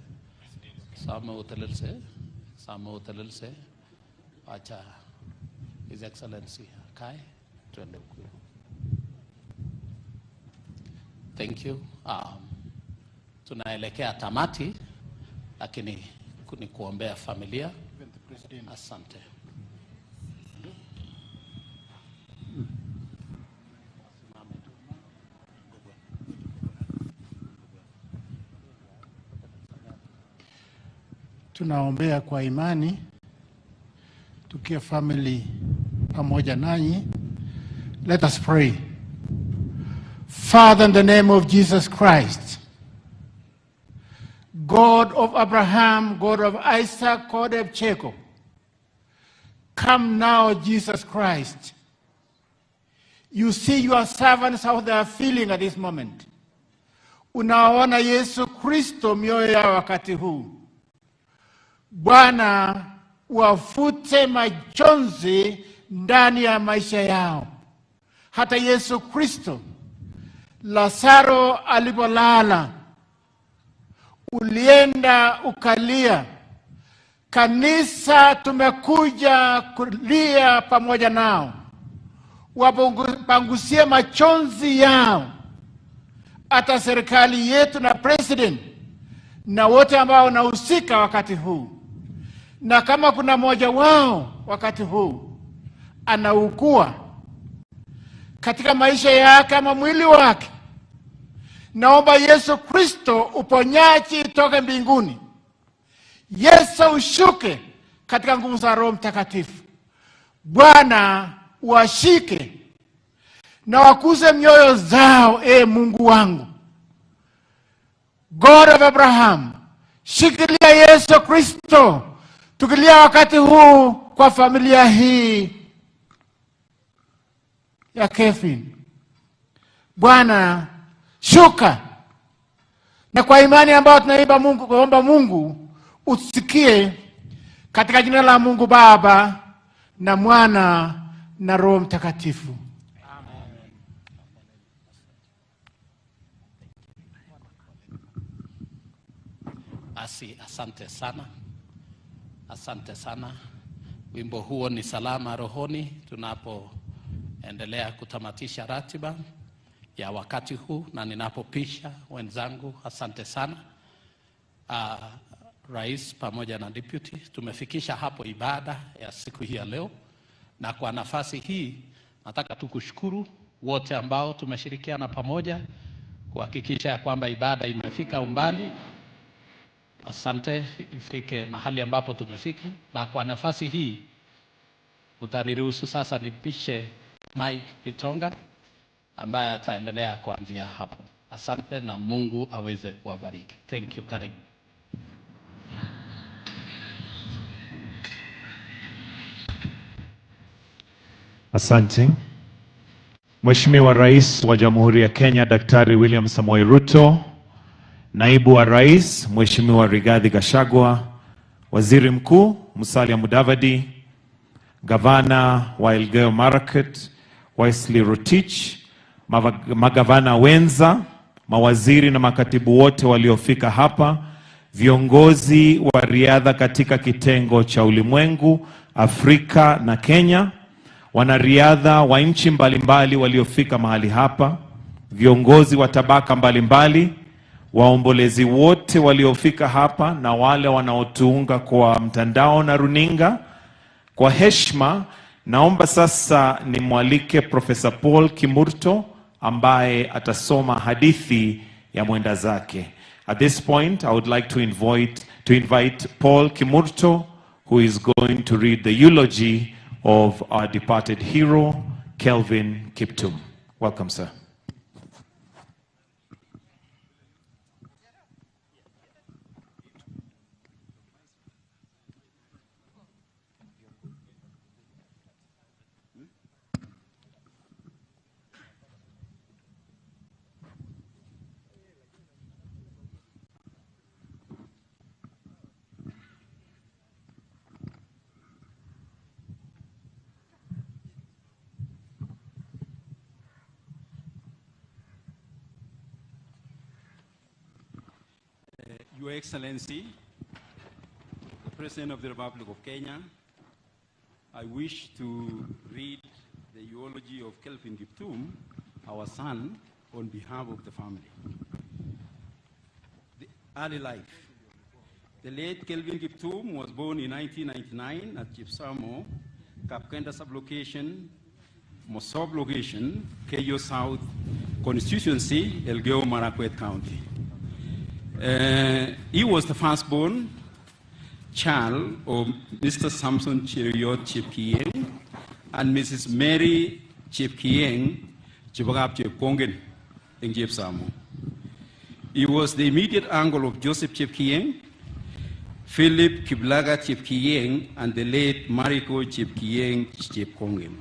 Speaker 1: Sama utelelse. Acha His Excellency Kai tuende huko. Thank you. Tunaelekea tamati lakini ni kuombea familia. Asante.
Speaker 5: Tunaombea kwa imani tukiwa family pamoja nanyi. Let us pray. Father, in the name of Jesus Christ, God of Abraham, God of Isaac, God of Jacob, come now, Jesus Christ. You see your servants how they are feeling at this moment. Unaona Yesu Kristo mioyo yao wakati huu. Bwana, wafute majonzi ndani ya maisha yao. Hata Yesu Kristo, Lazaro alipolala, ulienda ukalia. Kanisa tumekuja kulia pamoja nao. Wapangusie majonzi yao. Hata serikali yetu na president na wote ambao wanahusika wakati huu. Na kama kuna mmoja wao wakati huu anaugua katika maisha yake ama mwili wake, naomba Yesu Kristo uponyaji toke mbinguni. Yesu ushuke katika nguvu za Roho Mtakatifu. Bwana washike na wakuze mioyo zao, Mungu wangu. God of Abraham, shikilia Yesu Kristo. Tukilia wakati huu kwa familia hii ya Kevin. Bwana, shuka. Na kwa imani ambayo tunaimba Mungu, kuomba Mungu, usikie katika jina la Mungu Baba na Mwana na Roho Mtakatifu.
Speaker 1: Amen. Asante sana. Asante sana. Wimbo huo ni salama rohoni tunapoendelea kutamatisha ratiba ya wakati huu na ninapopisha wenzangu. Asante sana. Rais pamoja na Deputy, tumefikisha hapo ibada ya siku hii ya leo, na kwa nafasi hii nataka tukushukuru wote ambao tumeshirikiana pamoja kuhakikisha kwamba ibada imefika umbali. Asante, ifike mahali ambapo tumefika. Na kwa nafasi hii utaniruhusu sasa nipishe Mike Kitonga ambaye ataendelea kuanzia hapo. Asante na Mungu aweze kuwabariki. Thank you. Karibu.
Speaker 6: Asante. Mheshimiwa Rais wa Jamhuri ya Kenya Daktari William Samoei Ruto, Naibu wa Rais Mheshimiwa Rigathi Gachagua, Waziri Mkuu Musalia Mudavadi, Gavana wa Elgeyo Marakwet Wesley Rotich, magavana wenza, mawaziri na makatibu wote waliofika hapa, viongozi wa riadha katika kitengo cha ulimwengu, Afrika na Kenya, wanariadha wa nchi mbalimbali waliofika mahali hapa, viongozi wa tabaka mbalimbali, waombolezi wote waliofika hapa na wale wanaotuunga kwa mtandao na runinga. Kwa heshima naomba sasa nimwalike Professor Paul Kimurto ambaye atasoma hadithi ya mwenda zake. At this point I would like to invite Paul Kimurto, who is going to read the eulogy of our departed hero Kelvin Kiptum. Welcome, sir.
Speaker 7: Your Excellency, the President of the Republic of Kenya, I wish to read the eulogy of Kelvin Kiptum, our son, on behalf of the family. The early life. The late Kelvin Kiptum was born in 1999 at Chepsamo, Kapkenda sublocation, Mosob location, Keyo South constituency, Elgeyo Marakwet County. He was the firstborn child of Mr. Samson Cheriot Chepkieng and Mrs. Mary Chepkieng Chebagap Chepkongen in Chepsamo. He was the immediate uncle of Joseph Chepkieng, Philip Kiblaga Chepkieng, and the late Mariko Chepkieng Chepkongen.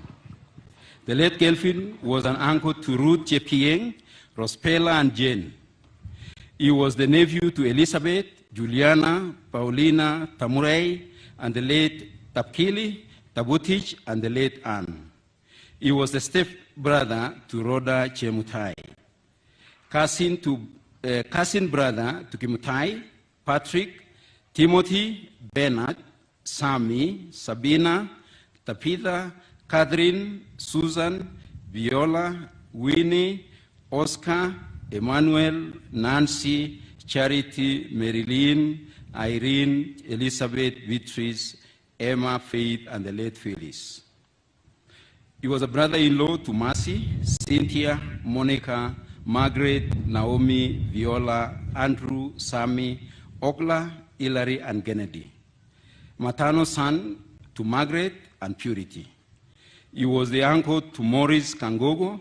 Speaker 7: The late Kelvin was an uncle to Ruth Chepkieng, Rospela, and Jane. He was the nephew to Elizabeth, Juliana, Paulina, Tamurei, and the late Tapkili, Tabutich, and the late Anne. He was the step-brother to Rhoda Chemutai, cousin brother to Kimutai, Patrick, Timothy, Bernard, Sami, Sabina, Tapitha, Catherine, Susan, Viola, Winnie, Oscar, Emmanuel, Nancy, Charity, Marilyn, Irene, Elizabeth, Beatrice, Emma, Faith, and the late Phyllis. He was a brother-in-law to Mercy, Cynthia, Monica, Margaret, Naomi, Viola, Andrew, Sammy, Okla, Hilary, and Kennedy. Maternal son to Margaret and Purity. He was the uncle to Maurice Kangogo,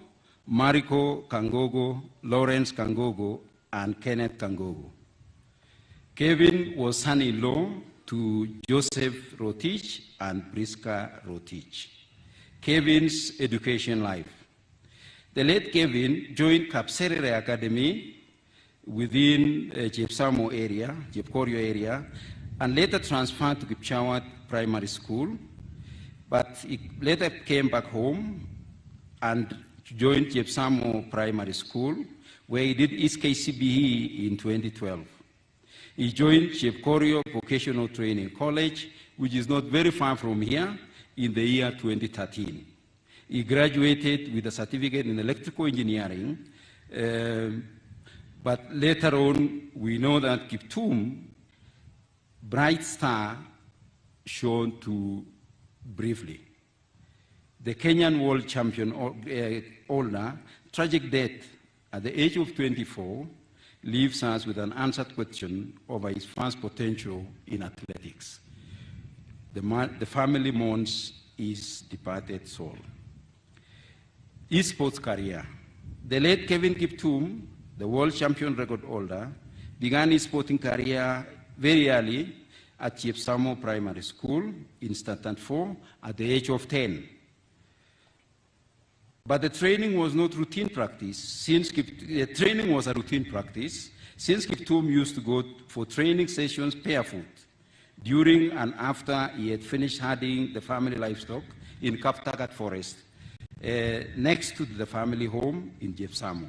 Speaker 7: Mariko Kangogo, Lawrence Kangogo, and Kenneth Kangogo. Kevin was son-in-law to Joseph Rotich and Priska Rotich. Kevin's education life. The late Kevin joined Kapserere Academy within Chepsamo area, Jepkorio area, and later transferred to Kipchawat Primary School, but he later came back home and joined Chepsamo Primary School, where he did his KCBE in 2012. He joined Jepkorio Vocational Training College, which is not very far from here, in the year 2013. He graduated with a certificate in electrical engineering, but later on, we know that Kiptum, bright star, shown to briefly. The Kenyan world champion holder, tragic death at the age of 24, leaves us with an unanswered question over his vast potential in athletics. The family mourns his departed soul. His sports career. The late Kevin Kiptum, the world champion record holder, began his sporting career very early at Chepsamo Primary School in Standard 4 at the age of 10. But the training was not routine practice. The training was a routine practice, since Kiptum used to go for training sessions barefoot during and after he had finished herding the family livestock in Kaptagat Forest, next to the family home in Chepsamo.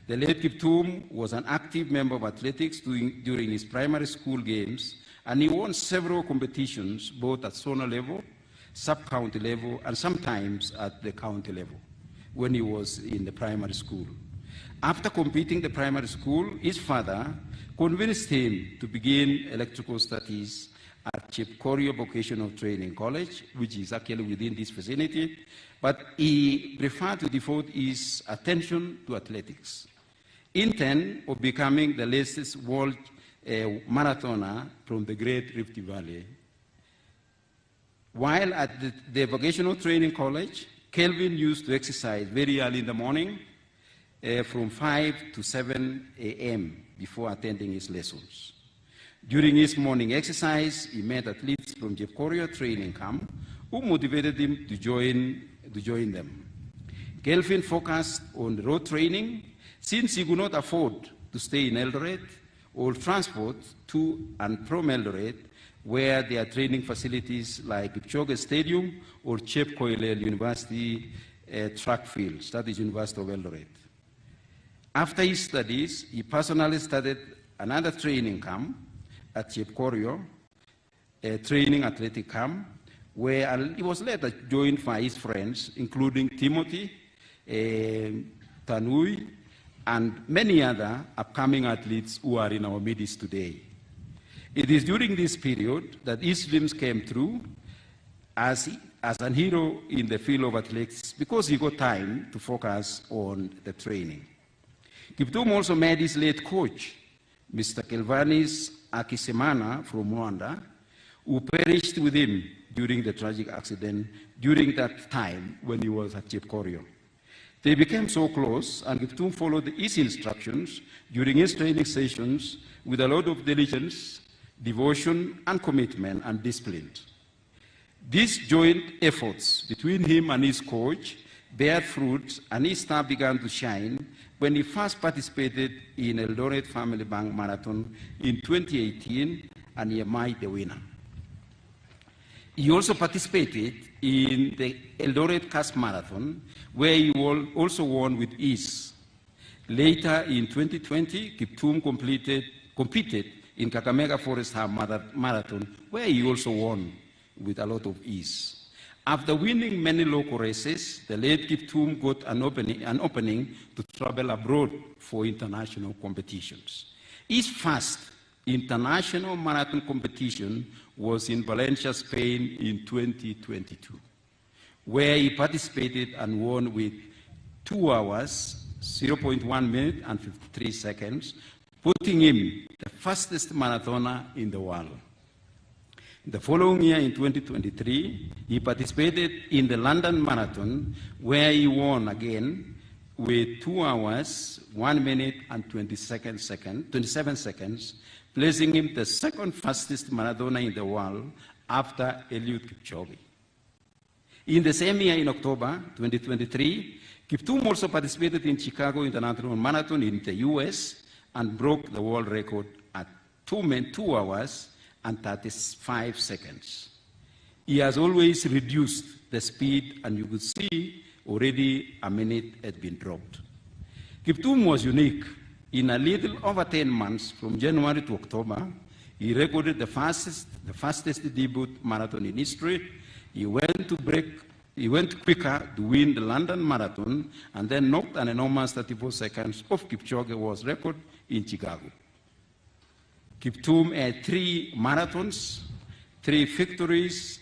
Speaker 7: The late Kiptum was an active member of athletics during his primary school games, and he won several competitions both at zona level, sub-county level, and sometimes at the county level when he was in the primary school. After completing the primary school, his father convinced him to begin electrical studies at Jepkorio Vocational Training College, which is actually within this vicinity, but he preferred to devote his attention to athletics, intent of becoming the latest world marathoner from the Great Rift Valley. While at the Vocational Training College, Kelvin used to exercise very early in the morning, from 5 to 7 a.m. before attending his lessons. During his morning exercise, he met athletes from Jepkorio training camp who motivated him to join them. Kelvin focused on road training since he could not afford to stay in Eldoret or transport to and from Eldoret, where there are training facilities like Kipchoge Stadium or Chep Koilel University track fields, that is University of Eldoret. After his studies, he personally started another training camp at Chepkorio, a training athletic camp, where he was later joined by his friends, including Timothy, Tanui, and many other upcoming athletes who are in our midst today. It is during this period that his dreams came true as an hero in the field of athletics because he got time to focus on the training. Kiptum also met his late coach, Mr. Kelvanis Akisemana from Rwanda, who perished with him during the tragic accident during that time when he was at Chepkorio. They became so close, and Kiptum followed his instructions during his training sessions with a lot of diligence, devotion, and commitment and discipline. These joint efforts between him and his coach bear fruit, and his star began to shine when he first participated in Eldoret Family Bank Marathon in 2018, and he emerged the winner. He also participated in the Eldoret Cast Marathon, where he also won with ease. Later in 2020, Kiptum competed in Kakamega Forest Half Marathon, where he also won with a lot of ease. After winning many local races, the late Kiptum got an opening to travel abroad for international competitions. His first international marathon competition was in Valencia, Spain in 2022, where he participated and won with 2 hours, 0.1 minute and 53 seconds, putting him the fastest marathoner in the world. The following year, in 2023, he participated in the London Marathon, where he won again with 2 hours, 1 minute and 27 seconds, placing him the second fastest marathoner in the world after Eliud Kipchoge. In the same year, in October 2023, Kiptum also participated in Chicago International Marathon in the US and broke the world record at 2 hours and 35 seconds. He has always reduced the speed, and you could see already a minute had been dropped. Kiptum was unique. In a little over 10 months, from January to October, he recorded the fastest debut marathon in history. He went quicker to win the London Marathon, and then knocked an enormous 34 seconds off Kipchoge's record in Chicago. Kiptum had 3 marathons, 3 victories,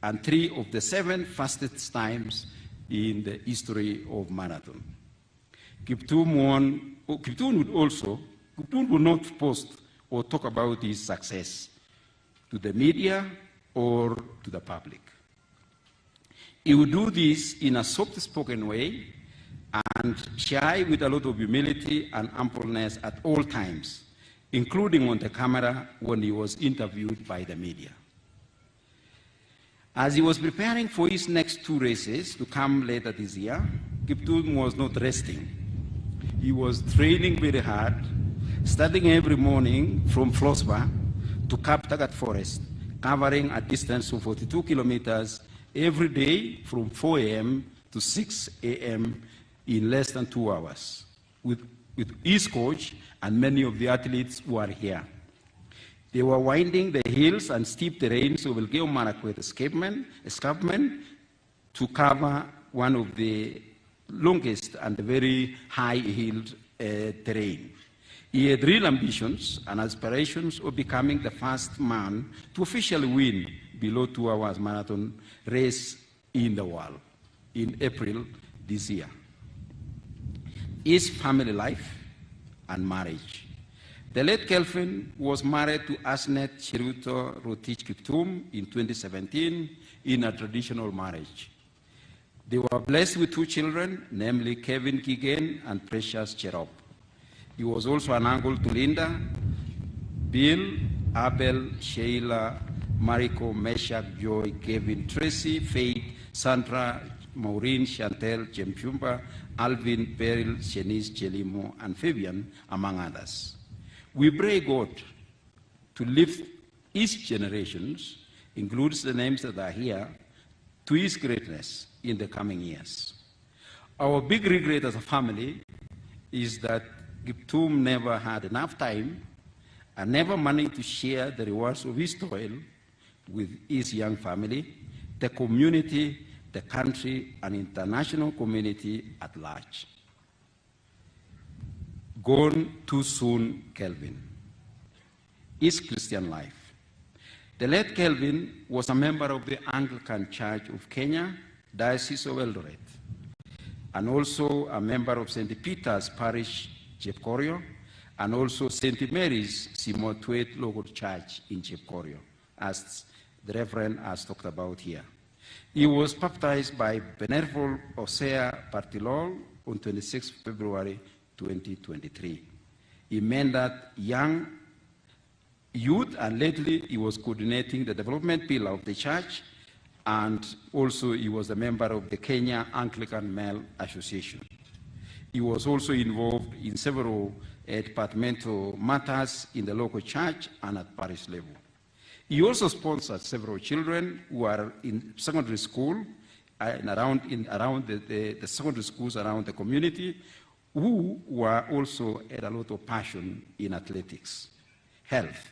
Speaker 7: and 3 of the 7 fastest times in the history of marathon. Kiptum would not post or talk about his success to the media or to the public. He would do this in a soft-spoken way and shy with a lot of humility and humbleness at all times, including on the camera when he was interviewed by the media. As he was preparing for his next 2 races to come later this year, Kiptum was not resting. He was training very hard, studying every morning from Flossba to Kaptagat Forest, covering a distance of 42 kilometers every day from 4 a.m. to 6 a.m. in less than 2 hours, with his coach and many of the athletes who are here. They were winding the hills and steep terrains of Elgeyo Marakwet escarpment to cover one of the longest and very high-hilled terrain. He had real ambitions and aspirations of becoming the first man to officially win below 2 hours marathon race in the world in April this year. His family life and marriage. The late Kelvin was married to Asnet Chiruto Rotich Kiptum in 2017 in a traditional marriage. They were blessed with 2 children, namely Kevin Kigen and Precious Cherop. He was also an uncle to Linda, Bill, Abel, Sheila, Mariko, Meshach, Joy, Kevin, Tracy, Faith, Sandra, Maureen, Chantel, Jemchumba, Alvin, Beryl, Shenice, Chelimo, and Fabian, among others. We pray God to lift each generations, includes the names that are here, to his greatness in the coming years. Our big regret as a family is that Kiptum never had enough time and never managed to share the rewards of his toil with his young family, the community, the country, and international community at large. Gone too soon, Kelvin. His Christian life. The late Kelvin was a member of the Anglican Church of Kenya, Diocese of Eldoret, and also a member of St. Peter's Parish, Chepkorio, and also St. Mary's Simotwet Local Church in Chepkorio, as the Reverend has talked about here. He was baptized by Venerable Hosea Partilol on 26 February 2023. He mentored young youth, and lately he was coordinating the development pillar of the church, and also he was a member of the Kenya Anglican Male Association. He was also involved in several departmental matters in the local church and at parish level. He also sponsored several children who are in secondary school and around the secondary schools around the community, who were also had a lot of passion in athletics. Health.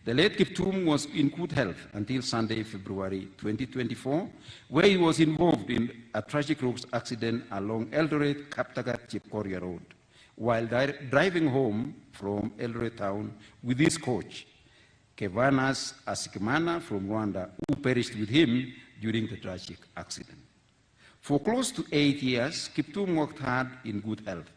Speaker 7: The late Kiptum was in good health until Sunday, February 2024, where he was involved in a tragic road accident along Eldoret Kaptagat Chepkoria Road while driving home from Eldoret town with his coach, Kevanas Asikimana from Rwanda, who perished with him during the tragic accident. For close to 8 years, Kiptum worked hard in good health.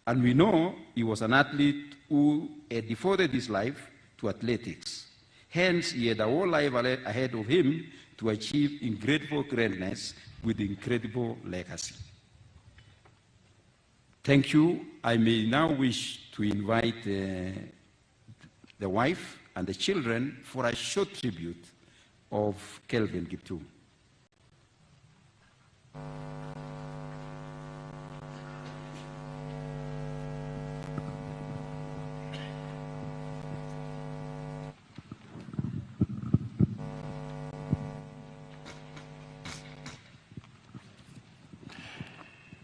Speaker 7: And we know he was an athlete who had devoted his life to athletics. Hence, he had a whole life ahead of him to achieve incredible greatness with incredible legacy. Thank you. I may now wish to invite the wife and the children for a short tribute of Kelvin Kiptum.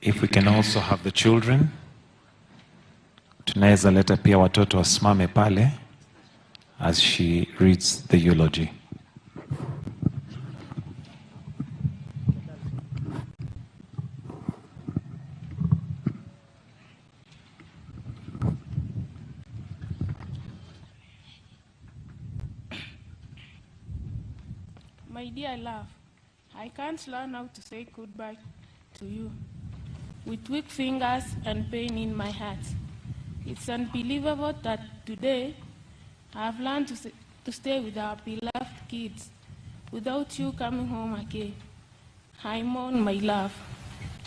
Speaker 6: If we can also have the children, tunaweza leta pia watoto wasimame pale as she reads the eulogy.
Speaker 8: My dear love, I can't learn how to say goodbye to you with weak fingers and pain in my heart. It's unbelievable that today I have learned to stay with our beloved kids without you coming home again. I mourn my love.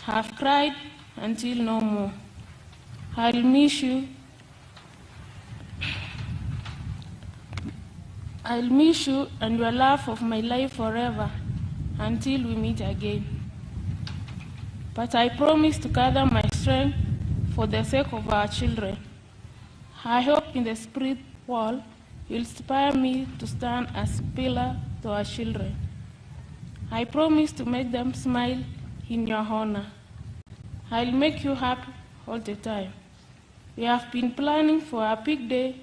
Speaker 8: Have cried until no more. I'll miss you. I'll miss you and your love of my life forever until we meet again. But I promise to gather my strength for the sake of our children. I hope in the spirit world you'll inspire me to stand as a pillar to our children. I promise to make them smile in your honor. I'll make you happy all the time. We have been planning for a big day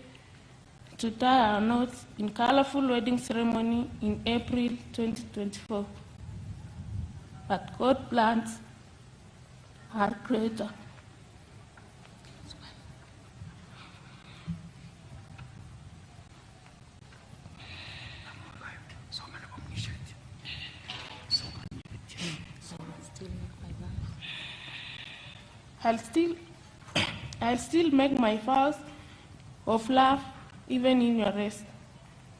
Speaker 8: to tie our knots in colorful wedding ceremony in April 2024. But God plans are greater. I'll still make my vows of love even in your rest.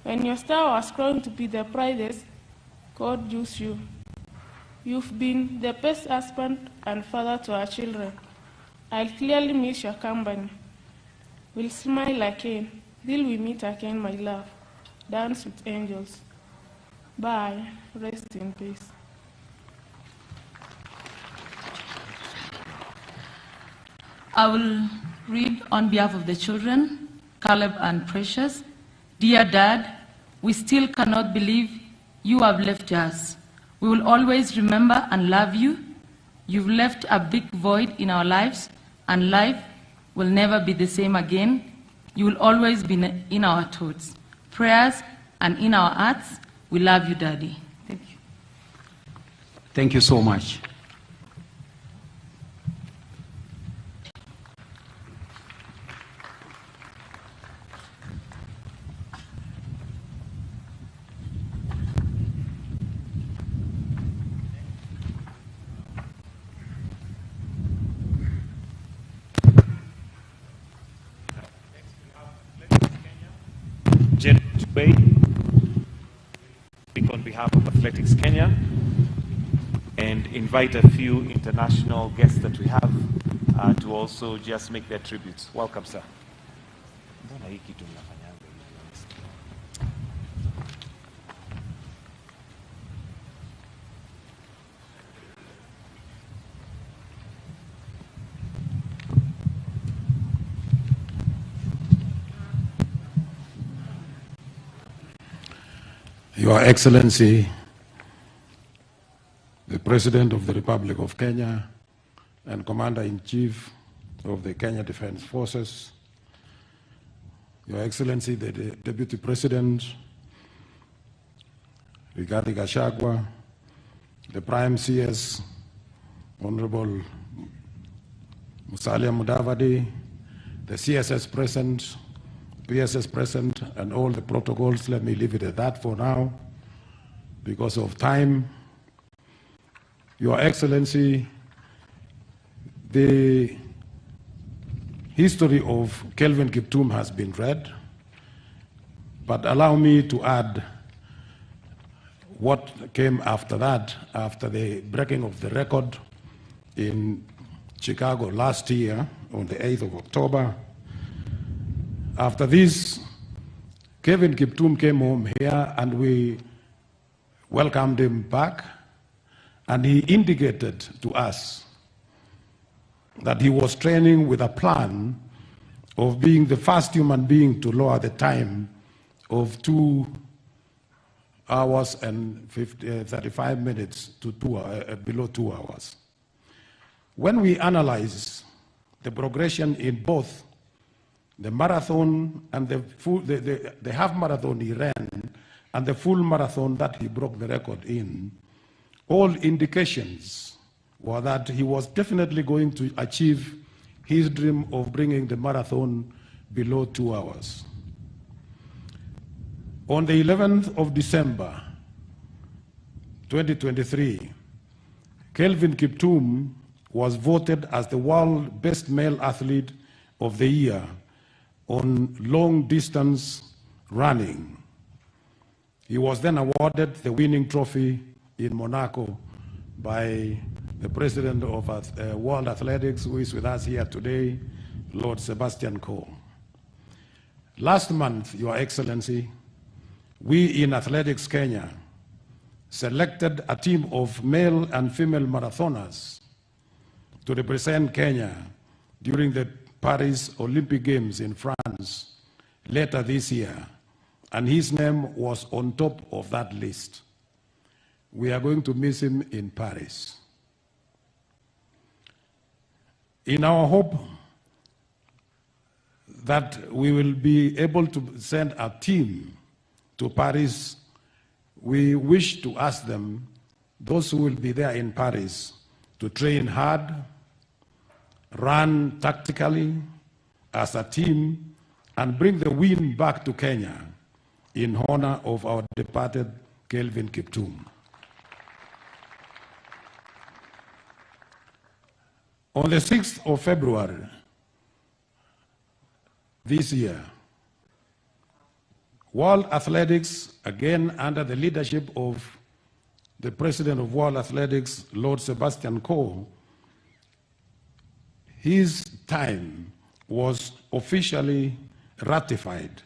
Speaker 8: When your star was growing to be the brightest, God used you. You've been the best husband and father to our children. I'll clearly miss your company. We'll smile again till we meet again, my love. Dance with angels. Bye. Rest in peace.
Speaker 9: I will read on behalf of the children, Caleb and Precious. Dear Dad, we still cannot believe you have left us. We will always remember and love you. You've left a big void in our lives, and life will never be the same again. You will always be in our thoughts, prayers, and in our hearts. We love you, Daddy. Thank you.
Speaker 7: Thank you so much.
Speaker 6: Jen Tubey, speak on behalf of Athletics Kenya and invite a few international guests that we have to also just make their tributes. Welcome, sir. Mbona hii kitu mnafanyanga hivi?
Speaker 10: Your Excellency, the President of the Republic of Kenya and Commander-in-Chief of the Kenya Defense Forces, Your Excellency, the Deputy President, Rigathi Gachagua, the Prime CS, Honorable Musalia Mudavadi, the CSS President, PSS present, and all the protocols. Let me leave it at that for now because of time. Your Excellency, the history of Kelvin Kiptum has been read, but allow me to add what came after that, after the breaking of the record in Chicago last year on the 8th of October. After this, Kevin Kiptum came home here and we welcomed him back, and he indicated to us that he was training with a plan of being the first human being to lower the time of 2 hours and 35 minutes to below 2 hours. When we analyze the progression in both the marathon and the half marathon he ran and the full marathon that he broke the record in, all indications were that he was definitely going to achieve his dream of bringing the marathon below 2 hours. On the 11th of December, 2023, Kelvin Kiptum was voted as the world best male athlete of the year on long distance running. He was then awarded the winning trophy in Monaco by the president of World Athletics, who is with us here today, Lord Sebastian Coe. Last month, Your Excellency, we in Athletics Kenya selected a team of male and female marathoners to represent Kenya during the Paris Olympic Games in France later this year, and his name was on top of that list. We are going to miss him in Paris. In our hope that we will be able to send a team to Paris, we wish to ask them, those who will be there in Paris, to train hard, run tactically as a team, and bring the win back to Kenya in honor of our departed Kelvin Kiptum. On the 6th of February this year, World Athletics, again under the leadership of the President of World Athletics, Lord Sebastian Coe, his time was officially ratified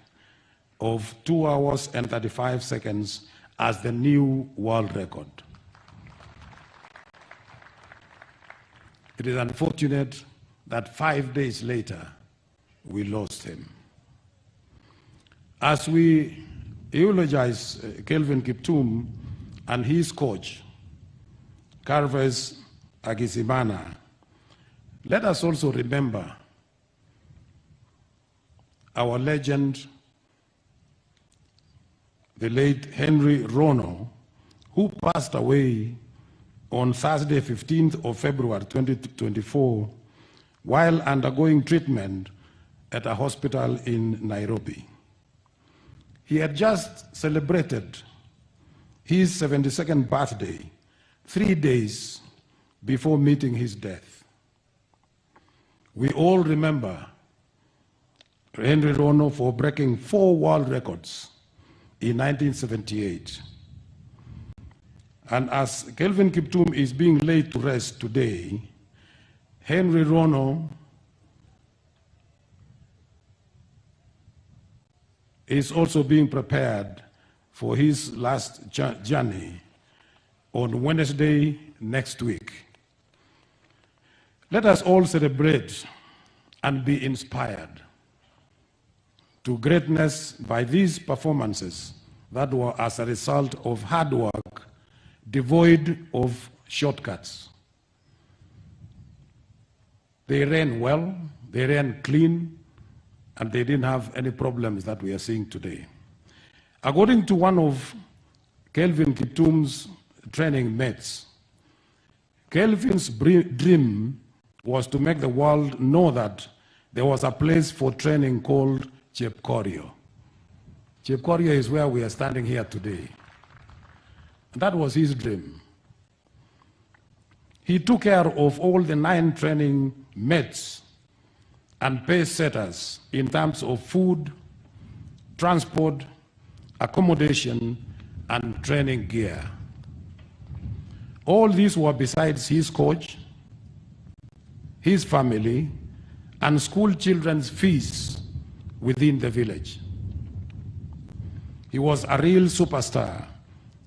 Speaker 10: of 2 hours and 35 seconds as the new world record. It is unfortunate that 5 days later, we lost him. As we eulogize Kelvin Kiptum and his coach, Carves Agizimana, let us also remember our legend, the late Henry Rono, who passed away on Thursday, 15th of February 2024, while undergoing treatment at a hospital in Nairobi. He had just celebrated his 72nd birthday 3 days before meeting his death. We all remember Henry Rono for breaking 4 world records in 1978. And as Kelvin Kiptum is being laid to rest today, Henry Rono is also being prepared for his last journey on Wednesday next week. Let us all celebrate and be inspired to greatness by these performances that were as a result of hard work, devoid of shortcuts. They ran well, they ran clean, and they didn't have any problems that we are seeing today. According to one of Kelvin Kiptum's training mates, Kelvin's dream was to make the world know that there was a place for training called Chepkorio. Chepkorio is where we are standing here today. That was his dream. He took care of all the 9 training mates and pace setters in terms of food, transport, accommodation, and training gear. All these were besides his coach, his family, and school children's fees within the village. He was a real superstar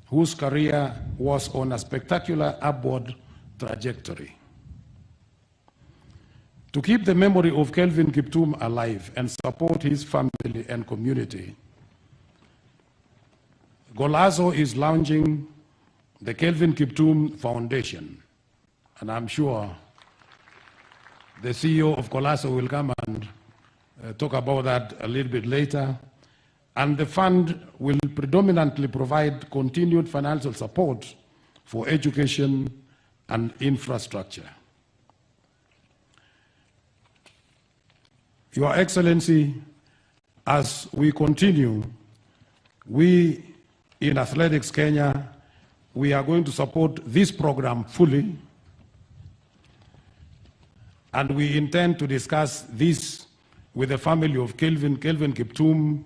Speaker 10: whose career was on a spectacular upward trajectory. To keep the memory of Kelvin Kiptum alive and support his family and community, Golazo is launching the Kelvin Kiptum Foundation, and I'm sure the CEO of Golazo will come and talk about that a little bit later. And the fund will predominantly provide continued financial support for education and infrastructure. Your Excellency, as we continue, we in Athletics Kenya, we are going to support this program fully, and we intend to discuss this with the family of Kelvin Kiptum